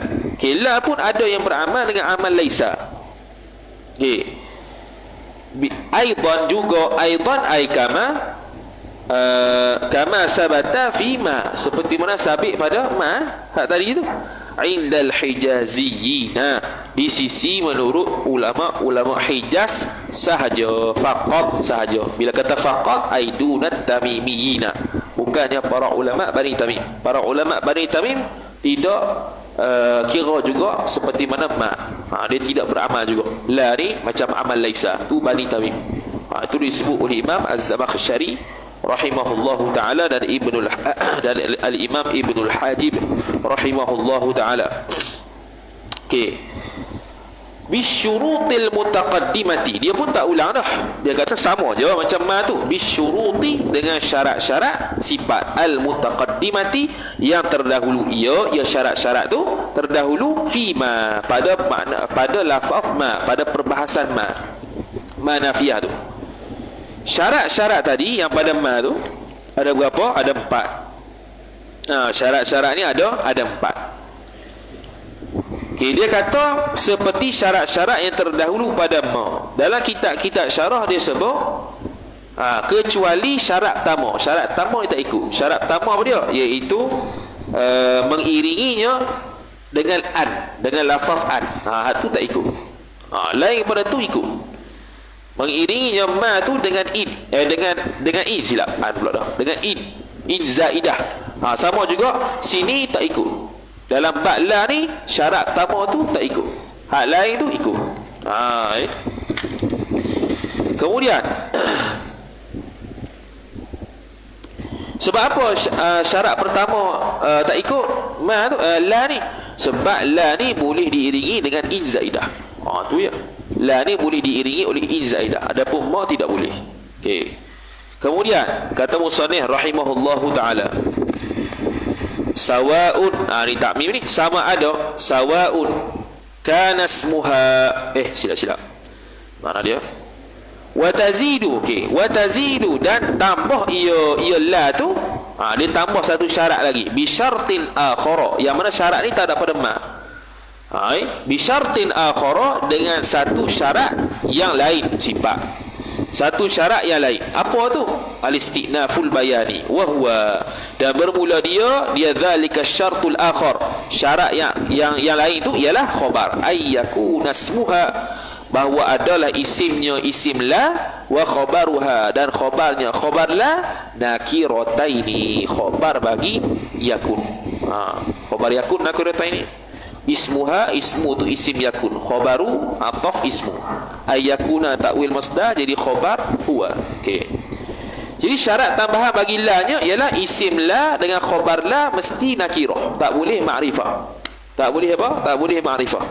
La pun ada yang beramal dengan amal laisa. Aidan juga, aidan ay kama sabata fi ma, seperti mana sabit pada ma tadi itu, indal hijaziyina, di sisi menurut ulama Hijaz sahaja, faqat sahaja. Bila kata faqat ay dunat tamimiyina, bukannya para ulama Bani Tamim. Para ulama Bani Tamim tidak kira juga seperti mana ma. Dia tidak beramal juga. La ni macam amal laisa, tu Bani Tamim. Itu disebut oleh Imam Az-Zamakhsyari rahimahullahu taala, dan al-Imam Ibnul Hajib rahimahullahu taala. Bisyurutil mutaqaddimati, dia pun tak ulang dah, dia kata sama je macam ma tu. Bisyuruti, dengan syarat-syarat sifat, al mutaqaddimati, yang terdahulu ia syarat-syarat tu terdahulu, fi ma, pada makna, pada lafaz ma, pada perbahasan ma nafiyah tu. Syarat-syarat tadi yang pada ma tu ada berapa? Ada 4. Syarat-syarat ni ada 4. Dia kata seperti syarat-syarat yang terdahulu pada ma. Dalam kitab-kitab syarah dia sebut kecuali syarat tama. Syarat tama dia tak ikut. Syarat tama apa dia? Iaitu mengiringinya dengan an, dengan lafaz an. Tu tak ikut. Lain pada tu ikut. Mengiringinya ma tu dengan in, dengan in silap. An pula dah. Dengan in zaidah. Sama juga sini tak ikut. Dalam bab la ni syarat pertama tu tak ikut. Hak lain tu ikut. Kemudian sebab apa syarat pertama tak ikut ma tu la ni? Sebab la ni boleh diiringi dengan in zaidah. Tu ya. La ni boleh diiringi oleh in zaidah. Adapun ma tidak boleh. Okey. Kemudian kata musannif rahimahullahu taala, sawaun, ni takmim ni, sama ada, sawaun kana ismuha, silap mana dia, wa tazidu. Okey, wa tazidu, dan tambah ia la tu, dia tambah satu syarat lagi, bi syartin akhara, yang mana syarat ni tak ada pada ma. Bi syartin akhara, dengan satu syarat yang lain, sifat satu syarat yang lain. Apa tu? Al-istinaful bayani wa huwa, dan bermula dia zalika syartul akhar, syarat yang lain tu ialah khabar, ayyakuna ismuha, bahawa adalah isimnya isim la, wa khabaruha, dan khabarnya khabar la, nakirataini, khabar bagi yakun. Khabar yakun nakirataini. Ismuha, ismu tu isim yakun, khabaru ataf ismu, ayyakuna ta'wil masdar, jadi khabar huwa. Okey. Jadi syarat tambahan bagi la nya ialah isim la dengan khabar la mesti nakirah, tak boleh ma'rifah. Tak boleh apa? Tak boleh ma'rifah.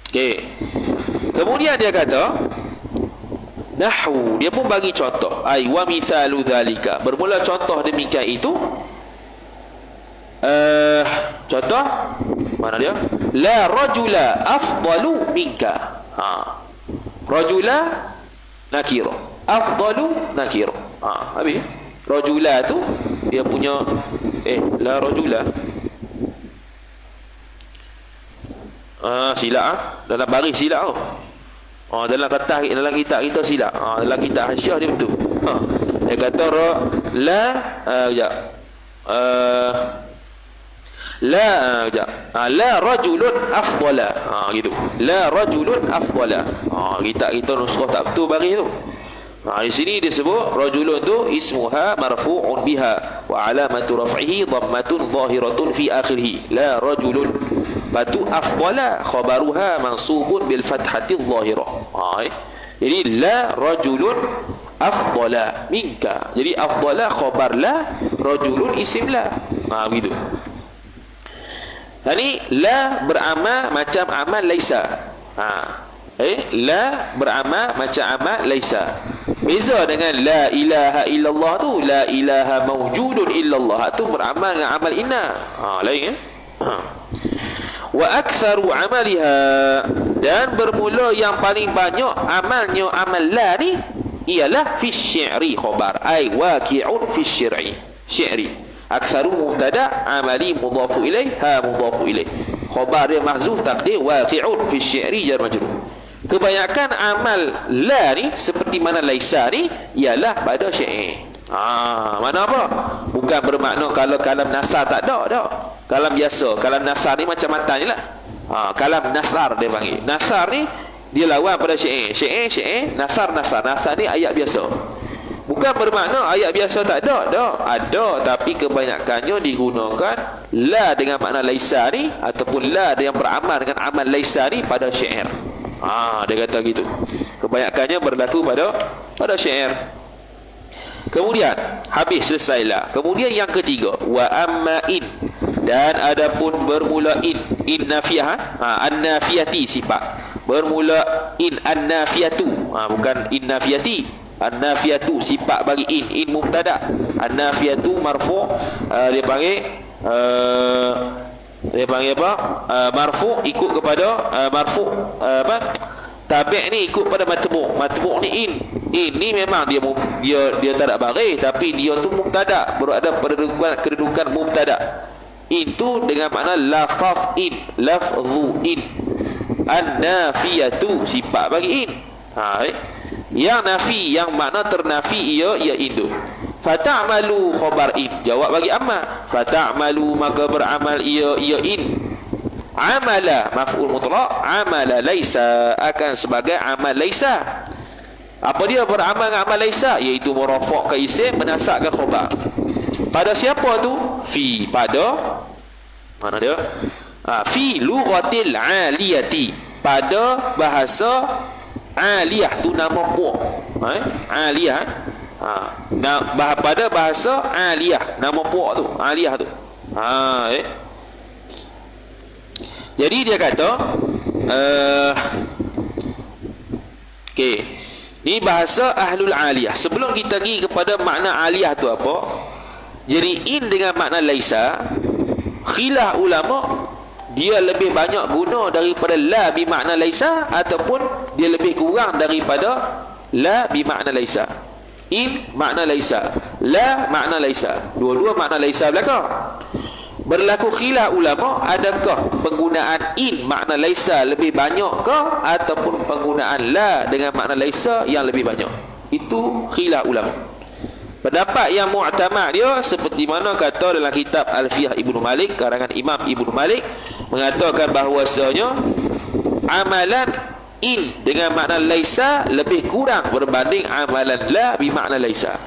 Okey. Kemudian dia kata nahwu, dia pun bagi contoh, ai wa mithalu dzalika, bermula contoh demikian itu. Contoh mana dia? La rajula afdalu minka. Rajula nakira, afdalu nakira. Habis rajula tu dia punya la rajula, silap dalam baris silap tu. Dalam kertas, dalam kitab kita silap. Dalam kitab Hasyiah dia betul. Dia kata la la rajulun afdala, gitu. La rajulun afdala. Kita nuskah tak betul baris tu. Di sini disebut rajulun tu ismuha marfu'un biha wa alamatu raf'ihi dhammatun zahiratun fi akhirih. La rajulun, batu afdala khabaruha mansubun bil fathati zahirah. Jadi la rajulun afdala minka, jadi afdala khabar la, rajulun isim la. Begitu. Ini la beramal macam amal laisa. La beramal macam amal laisa. Beza dengan la ilaha illallah tu, la ilaha mawjudun illallah tu beramal dengan amal inna. Lain wa aktsaru amaliha, dan bermula yang paling banyak amalnya amal la ni ialah fi syi'ri khabar, ai waqi'un fi syi'ri. Aktsaru mubtada, amali mudhafu ilaih, ha mudhafu ilaih. Khabar dia mahzuf, taqdir waqi'un fi syi'ri jar majrur. Kebanyakan amal la ni seperti mana laisa ni ialah pada syair. Mana apa? Bukan bermakna kalau kalam nasar tak ada, tak. Kalam biasa, kalam nasar ni macam matan je lah. Kalam nasar dia panggil. Nasar ni dia lawan pada syair. Syair, nasar ni ayat biasa. Bukan bermakna ayat biasa tak ada, tak. Ada, tapi kebanyakannya digunakan la dengan makna laisa ni, ataupun la yang beramal dengan amal laisa ni pada syair. Dia kata gitu. Kebanyakannya berlaku pada syair. Kemudian habis, selesailah. Kemudian yang ketiga, wa amma in, dan adapun bermula in nafiyah, an-nafiyati sifat. Bermula in an-nafiyatu, bukan in nafiyati. An-nafiyatu sifat bagi in mubtada, an-nafiyatu marfu', dia panggil apa? Marfu' ikut kepada marfu', tabi' ni ikut pada matbu'. Matbu' ni in ni memang dia tak ada baris, tapi dia tu mubtada, berada pada kedudukan mubtada. Itu dengan makna lafaz in, lafzu in. An-nafiyatu sifat bagi in. Yang nafi, yang makna ternafi ia itu. Fata'malu khabar in. Jawab bagi amma. Fata'malu maka beramal ia in. Amala maf'ul mutlaq, amala laisa akan sebagai amal laisa. Apa dia beramal dengan amal laisa? Iaitu merafak ke isim, menasab ke khabar. Pada siapa tu? Fi, pada mana dia? Fi lughatil aliyati, pada bahasa aliyah tu nama puak. Aliyah. Pada bahasa aliyah, nama puak tu, aliyah tu. Jadi dia kata okey, ni bahasa ahlul aliyah. Sebelum kita pergi kepada makna aliyah tu apa, jadi in dengan makna laisa, khilaf ulama dia lebih banyak guna daripada la bi makna laisa ataupun dia lebih kurang daripada la bi makna laisa. In makna laisa, la makna laisa, dua-dua makna laisa belaka. Berlaku khilaf ulama, adakah penggunaan in makna laisa lebih banyak ke ataupun penggunaan la dengan makna laisa yang lebih banyak. Itu khilaf ulama. Pendapat yang mu'tamad dia seperti mana kata dalam kitab Alfiyah Ibnu Malik, karangan Imam Ibnu Malik, mengatakan bahawasanya amalan in dengan makna laisa lebih kurang berbanding amalan la bi makna laisa.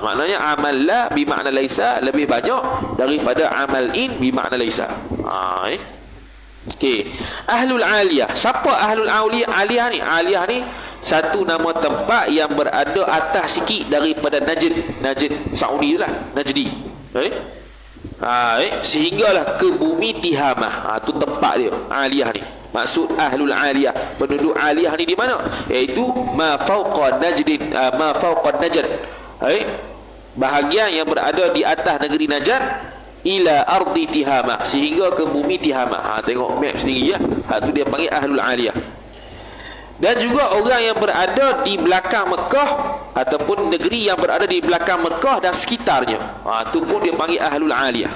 Maknanya amal la bi makna laisa lebih banyak daripada amal in bi makna laisa. Okey. Ahlul aliyah. Siapa ahlul aliyah ni? Aliyah ni satu nama tempat yang berada atas sikit daripada Najd. Najd Saudi lah, Najdi. Sehinggalah ke bumi Tihamah. Tu tempat dia, aliyah ni. Maksud ahlul aliyah, penduduk aliyah ni di mana? Iaitu ma fauqa Najdin, ma fauqa Najd. Bahagian yang berada di atas negeri Najd, ila ardi Tihamah, sehingga ke bumi Tihamah. Tengok map sendiri ya. Tu dia panggil ahlul aliyah. Dan juga orang yang berada di belakang Mekah ataupun negeri yang berada di belakang Mekah dan sekitarnya. Tu pun dia panggil ahlul aliyah.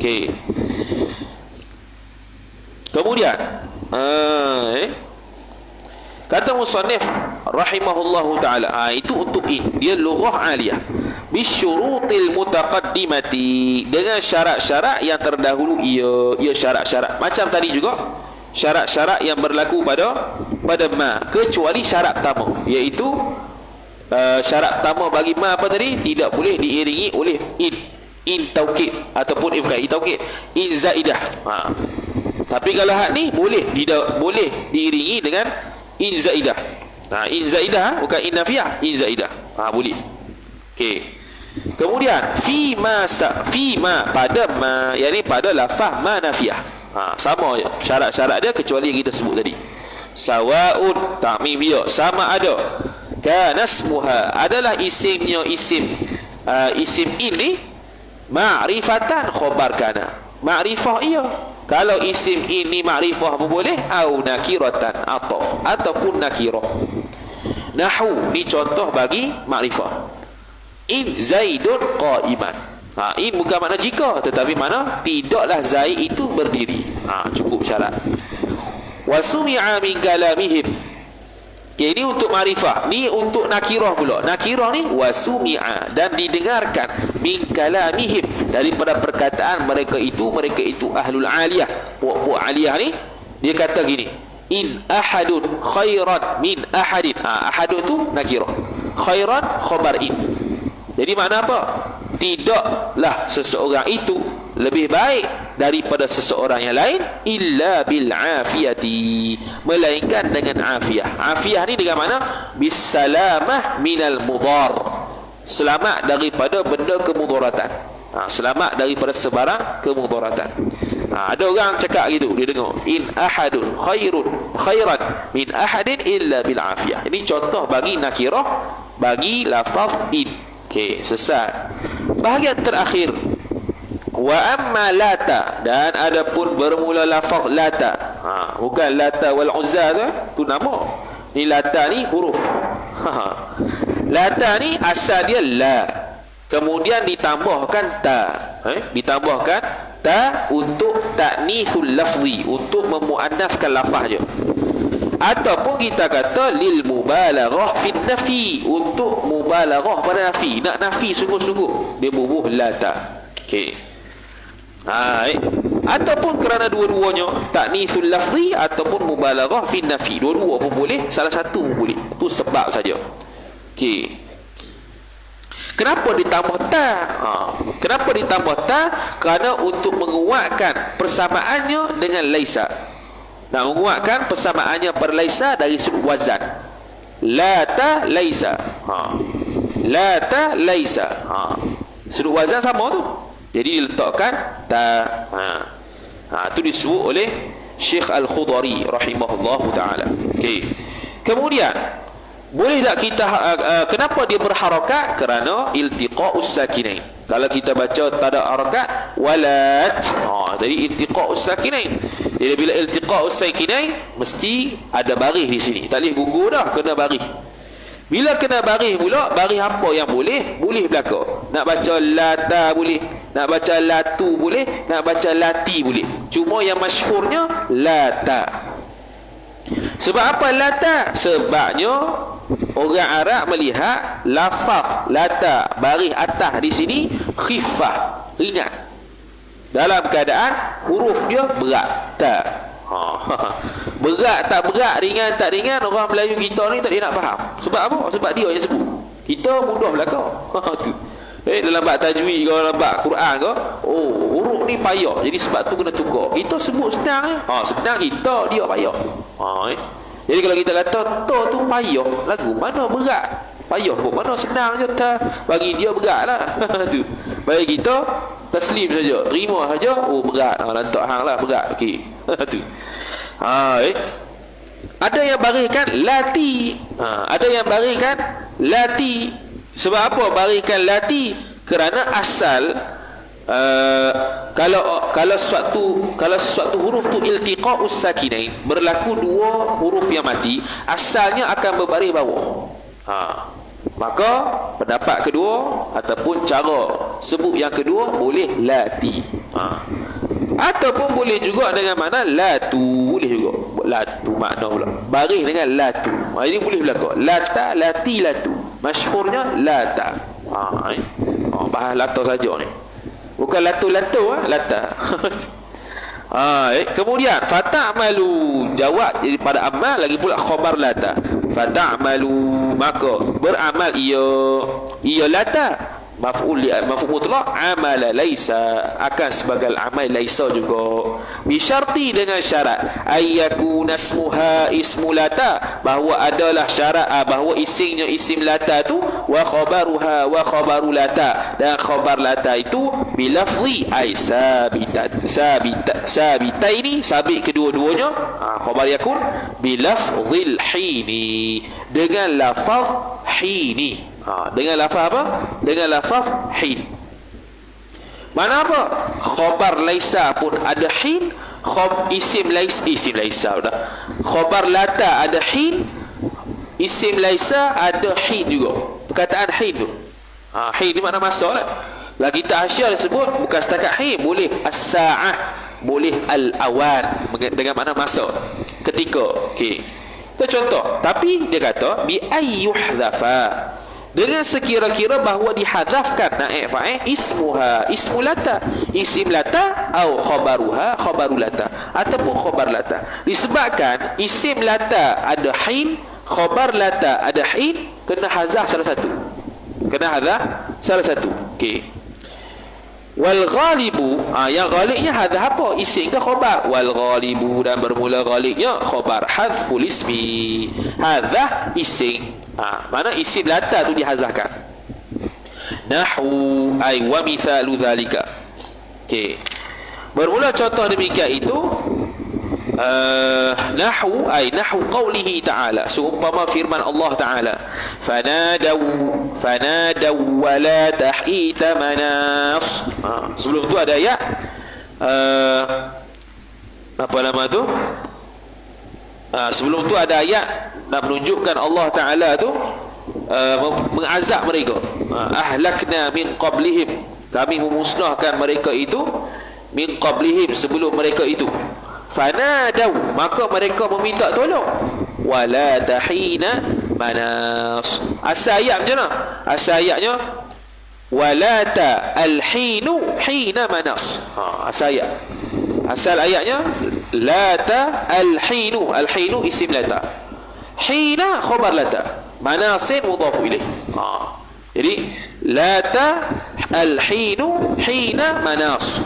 Okey. Kemudian kata musannif rahimahullahu taala, itu untuk in, dia lughah aliyah bisyurutil mutaqaddimati, dengan syarat-syarat yang terdahulu. Ia syarat-syarat macam tadi juga, syarat-syarat yang berlaku pada ma, kecuali syarat pertama, iaitu syarat pertama bagi ma apa tadi? Tidak boleh diiringi oleh in taukid ataupun bukan in taukid, in zaidah. Tapi kalau hak ni boleh diiringi dengan in zaidah. In zaidah bukan in nafiyah, in zaidah. Boleh. Okey. Kemudian fi ma pada ma, yakni pada lafaz ma nafiyah. Sama je syarat-syarat dia kecuali yang kita sebut tadi. Sawaun, ta'mim dia sama ada. Kana ismuha, adalah isimnya isim in ni ma'rifatan khabar kana. Ma'rifah ia. Kalau isim ini ma'rifah pun boleh, au nakiratan ataf ataupun nakirah. Nahu ni contoh bagi ma'rifah. In Zaidun qa'iman. In bukan makna jika, tetapi mana tidaklah Zaid itu berdiri. Cukup syarat. Wasumi'a min kalamihim. Ini untuk ma'rifah. Ni untuk nakirah pula. Nakirah ni wasumi'a, dan didengarkan min kalamihim, daripada perkataan mereka itu ahlul aliyah. Puak-puak aliyah ni dia kata gini, in ahadun khairan min ahadin. Ahadun tu nakirah, khairan khabar in. Jadi makna apa? Tidaklah seseorang itu lebih baik daripada seseorang yang lain illa bil afiyati, melainkan dengan afiyah. Afiyah ni dengan mana? Bisalamah minal mudar, selamat daripada benda kemudaratan. Selamat daripada sebarang kemudaratan. Ada orang cakap gitu, dia dengar in ahadun khairan min ahadin illa bil afiyah. Ini contoh bagi nakirah bagi lafaz in. Okey, sesat. Bahagian terakhir, wa amma lata, dan adapun bermula lafaz lata. Bukan lata wal uzza tu nama. Ni lata ni huruf. Lata ni asal dia la, kemudian ditambahkan ta. Ditambahkan ta untuk ta'nithul lafzi, untuk memuannaskan lafaz je. Ataupun kita kata lil mubalaghah fi nafi, untuk mubalaghah pada nafi, nak nafi sungguh-sungguh dia bubuh lata. Okey. Ataupun kerana dua-duanya ta'nitsul lafzi ataupun mubalaghah fi nafi, dua-dua pun boleh, salah satu pun boleh. Itu sebab saja. Okey. Kenapa ditambah ta? Kenapa ditambah ta? Kerana untuk menguatkan persamaannya dengan laisa. Nak menguatkan persamaannya pada laisa dari sudut wazan. La ta laisa. La ta laisa. Sudut wazan sama tu. Jadi diletakkan ta. Itu disebut oleh Syekh Al-Khudari rahimahullahu taala. Okey. Kemudian boleh tak kita kenapa dia berharakat? Kerana iltiqa'us sakinain. Kalau kita baca tak ada harakat walat, jadi iltiqa'us sakinain. Jadi bila iltiqa'us sakinain mesti ada baris di sini. Tak boleh gugur dah, kena baris. Bila kena baris pula, baris apa yang boleh? Boleh belaka. Nak baca lata boleh, nak baca latu boleh, nak baca lati boleh. Cuma yang masyhurnya lata. Sebab apa lata? Sebabnya orang Arab melihat lafaz lata baris atas di sini khifah, ringan. Dalam keadaan huruf dia berat. Ta. Berat tak berat, ringan tak ringan, orang Melayu kita ni tak dia nak faham. Sebab apa? Sebab dia yang sebut. Kita mudah belaka. Tu. Dalam bab tajwid ke, dalam bab Quran ke, huruf ni payah. Jadi sebab tu kena tukar. Kita sebut senang senang, kita dia payah. Jadi kalau kita kata to tu payah, lagu mana berat? Payah pun mana senang je, bagi dia berat lah. Tu. Bagi kita taslim saja, terima saja. Berat. Lantak hang lah berat. Okey. Tu. Ada yang bariskan lati. Ada yang bariskan lati. Sebab apa bariskan lati? Kerana asal kalau sesuatu huruf tu iltiqa'us sakinain, berlaku dua huruf yang mati, asalnya akan berbaris bawah. Maka pendapat kedua ataupun cara sebut yang kedua boleh lati. Ataupun boleh juga dengan makna latu, boleh juga. Latu makna pula baris dengan latu. Ini boleh berlaku. Lata, lati, latu. Masyhurnya lata. Bahas lata saja ni. Bukan latu-latu, lata. Kemudian fata'malu, jawab daripada amal, lagi pula khabar lata. Fata'malu, maka beramal ia lata. Maf'ul mutlaq amala laisa, akan sebagai amal laisa juga. Bi syarti, dengan syarat ayyakuna ismuha ismu lata, bahawa adalah syarat bahawa isimnya isim lata tu, wa khabaruha wa khabaru lata, dan khabar lata itu bilafzi ay sabitaini, sabit kedua-duanya. Khabar yakun bilafzil hini, dengan lafaz hini. Dengan lafaz apa? Dengan lafaz hin. Mana apa? Khabar laisa pun ada hin, isim laisa dah. Khabar lata ada hin, isim laisa ada hin juga. Perkataan hin tu. Hin ni makna masa lah. Lagi kita hasyiah disebut bukan setakat hin, boleh as-sa'ah, boleh al-awan, dengan makna masa, ketika. Okey. Itu contoh. Tapi dia kata bi ayyuhdhafa, dengan sekira-kira bahawa dihadzafkan naib fa'il ismuha ismu lata, isim lata, atau khabaruha khabaru lata, ataupun khabar lata. Disebabkan isim lata ada hin, khabar lata ada hin, kena hazaf salah satu. Kena hazaf salah satu. Okey. Wal ghalibu, yang ghalibnya hazaf apa? Isim ke khabar? Wal ghalibu, dan bermula ghalibnya khabar. Hazful ismi, hazaf isim. Mana isim lata tu dihazahkan. Nahwu ay wa mithalu dhalika. Okey. Bermula contoh demikian itu nahwu ay nahwu qawlihi ta'ala, seumpama firman Allah Ta'ala, fanadaw wa la tahita manas. Sebelum tu ada ayat apa nama tu? Sebelum tu ada ayat nak menunjukkan Allah Ta'ala tu mengazab mereka. Ahlakna min qablihim, kami memusnahkan mereka itu, min qablihim, sebelum mereka itu. Fanadaw, maka mereka meminta tolong. walata hina manas. Asal ayat macam mana? Asal ayatnya walata al-hinu hina manas. Asal ayat. Asal ayatnya lata al-hinu. Al-hinu isim lata. Hina khabar lata. Manasin mudhafu ilaih. Jadi lata al-hinu hina manas.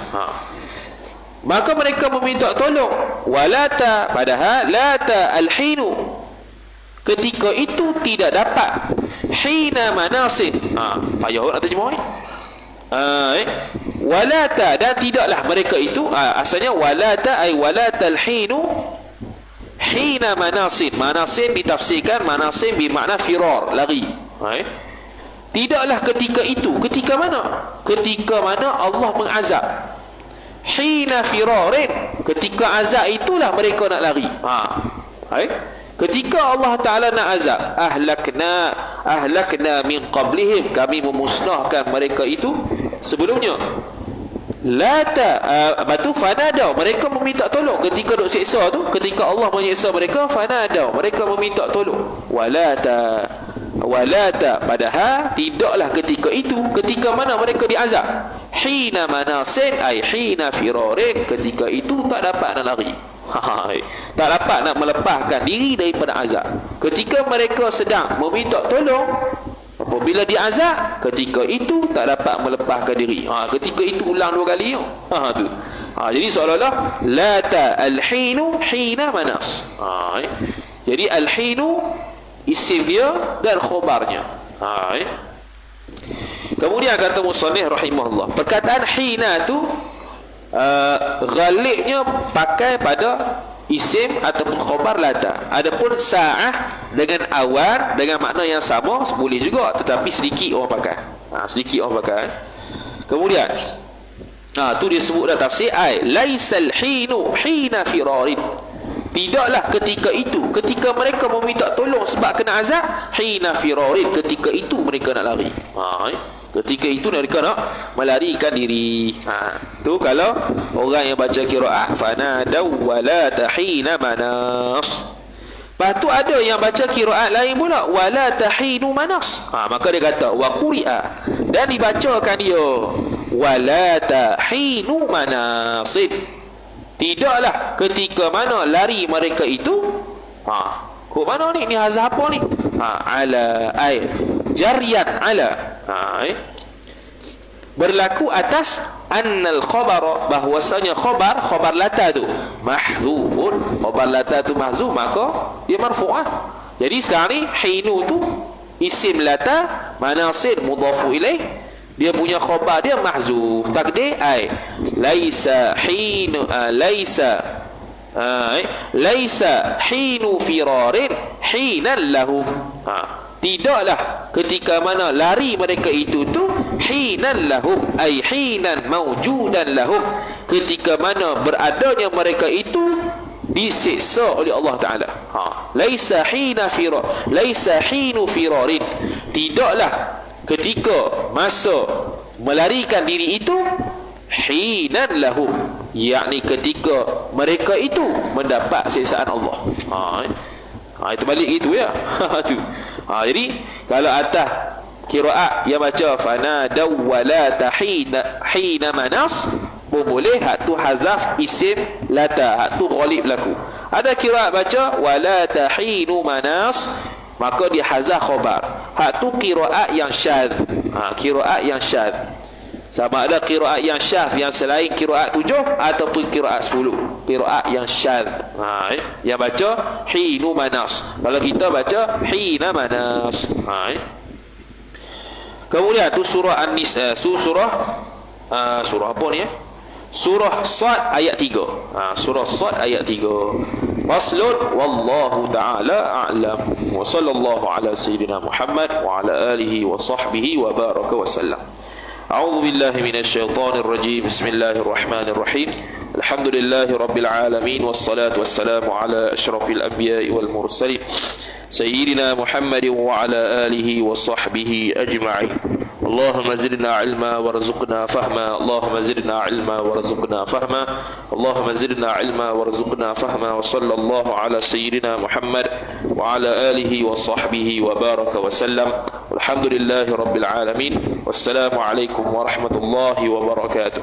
Maka mereka meminta tolong. Walata, padahal lata al-hinu ketika itu tidak dapat. Hina manasin. Payah nak terjemah ni. Walata, dan tidaklah mereka itu. Asalnya walata ay walata al-hinu hina manasin. Manasin ditafsirkan manasin bermakna firar, lari. Tidaklah ketika itu. Ketika mana? Ketika mana Allah mengazab. Hina firarin, ketika azab itulah mereka nak lari. Ketika Allah Ta'ala nak azab, ahlakna min qablihim, kami memusnahkan mereka itu sebelumnya. Lata batu fanadau, mereka meminta tolong ketika duk siksa tu. Ketika Allah menyiksa mereka, fanadau, mereka meminta tolong. Walata, padahal tidaklah ketika itu. Ketika mana mereka diazab? Hina manasin ay hina firarin, ketika itu tak dapat nak lari. Tak dapat nak melepaskan diri daripada azab. Ketika mereka sedang meminta tolong, apabila diazab, ketika itu tak dapat melepaskan diri. Ketika itu ulang dua kali. Tu. Jadi seolah-olah lata al-hinu hina manas. Jadi al-hinu isim dia dan khobarnya. Kemudian kata musannif rahimahullah, perkataan hina tu ghalibnya pakai pada isim ataupun khobar lata. Adapun sa'ah dengan awan dengan makna yang sama boleh juga, tetapi sedikit orang pakai. Sedikit orang pakai. Kemudian tu dia sebut dah tafsir laisal hinu hina firarin. Tidaklah ketika itu, ketika mereka meminta tolong sebab kena azab, hina firarin, ketika itu mereka nak lari. Ketika itu mereka nak melarikan diri. Tu kalau orang yang baca qiraat fanadaw wala tahina manas. Lepas tu ada yang baca qiraat lain pula, wala tahinu manas. Maka dia kata wa quri'a, dan dibacakan dia wala tahinu manasid. Tidaklah ketika mana lari mereka itu. Kok mana ni? Ni hazah apa ni? Ala ay jarian ala. Berlaku atas annal khabara, bahwasanya khabar lata tu mahdzufun. Khabar lata tu mahdzuf, maka dia marfu'ah. Jadi sekarang ni hinu tu isim lata, manasir mudhafu ilaih, dia punya khabar dia mahzuf. Takdir laisa hinu laisa hinu firarin hinan lahum. Tidaklah ketika mana lari mereka itu tu hinan lahum ay hinan mawjudan lahum, ketika mana beradanya mereka itu disiksa oleh Allah Ta'ala. Laisa hinu firarin, tidaklah ketika masa melarikan diri itu hinan lahum, yakni ketika mereka itu mendapat siksaan Allah. Itu balik itu ya. Tu. Jadi kalau atas qiraat yang baca fanadaw wala tahina hina manas, boleh hak tu hazaf isim lata, hak tu ghalib laku. Ada qiraat baca wala tahinu manas, maka dia hazah khabar. Hak tu qiraat yang syadz. Qiraat yang syadz. Sama ada qiraat yang syadz yang selain qiraat 7 ataupun qiraat 10. Qiraat yang syadz. Yang baca hinu manas. Kalau kita baca hina manas. Kemudian tu surah An-Nisa, surah apa ni ya? Surah Sad ayat 3. Surah Sad ayat 3. Faslun wallahu ta'ala a'lam. Wa sallallahu ala sayyidina Muhammad wa ala alihi wa sahbihi wa baraka wa sallam. A'udzu billahi minasy syaithanir rajim. Bismillahirrahmanirrahim. Alhamdulillahi rabbil alamin, wassalatu wassalamu ala asyrafil anbiya'i wal mursalin sayyidina Muhammadin wa ala alihi wa sahbihi ajma'in. اللهم زدنا علما وارزقنا فهما اللهم زدنا علما وارزقنا فهما اللهم زدنا علما وارزقنا فهما وصلى الله على سيدنا محمد وعلى آله وصحبه وبارك وسلم والحمد لله رب العالمين والسلام عليكم ورحمة الله وبركاته.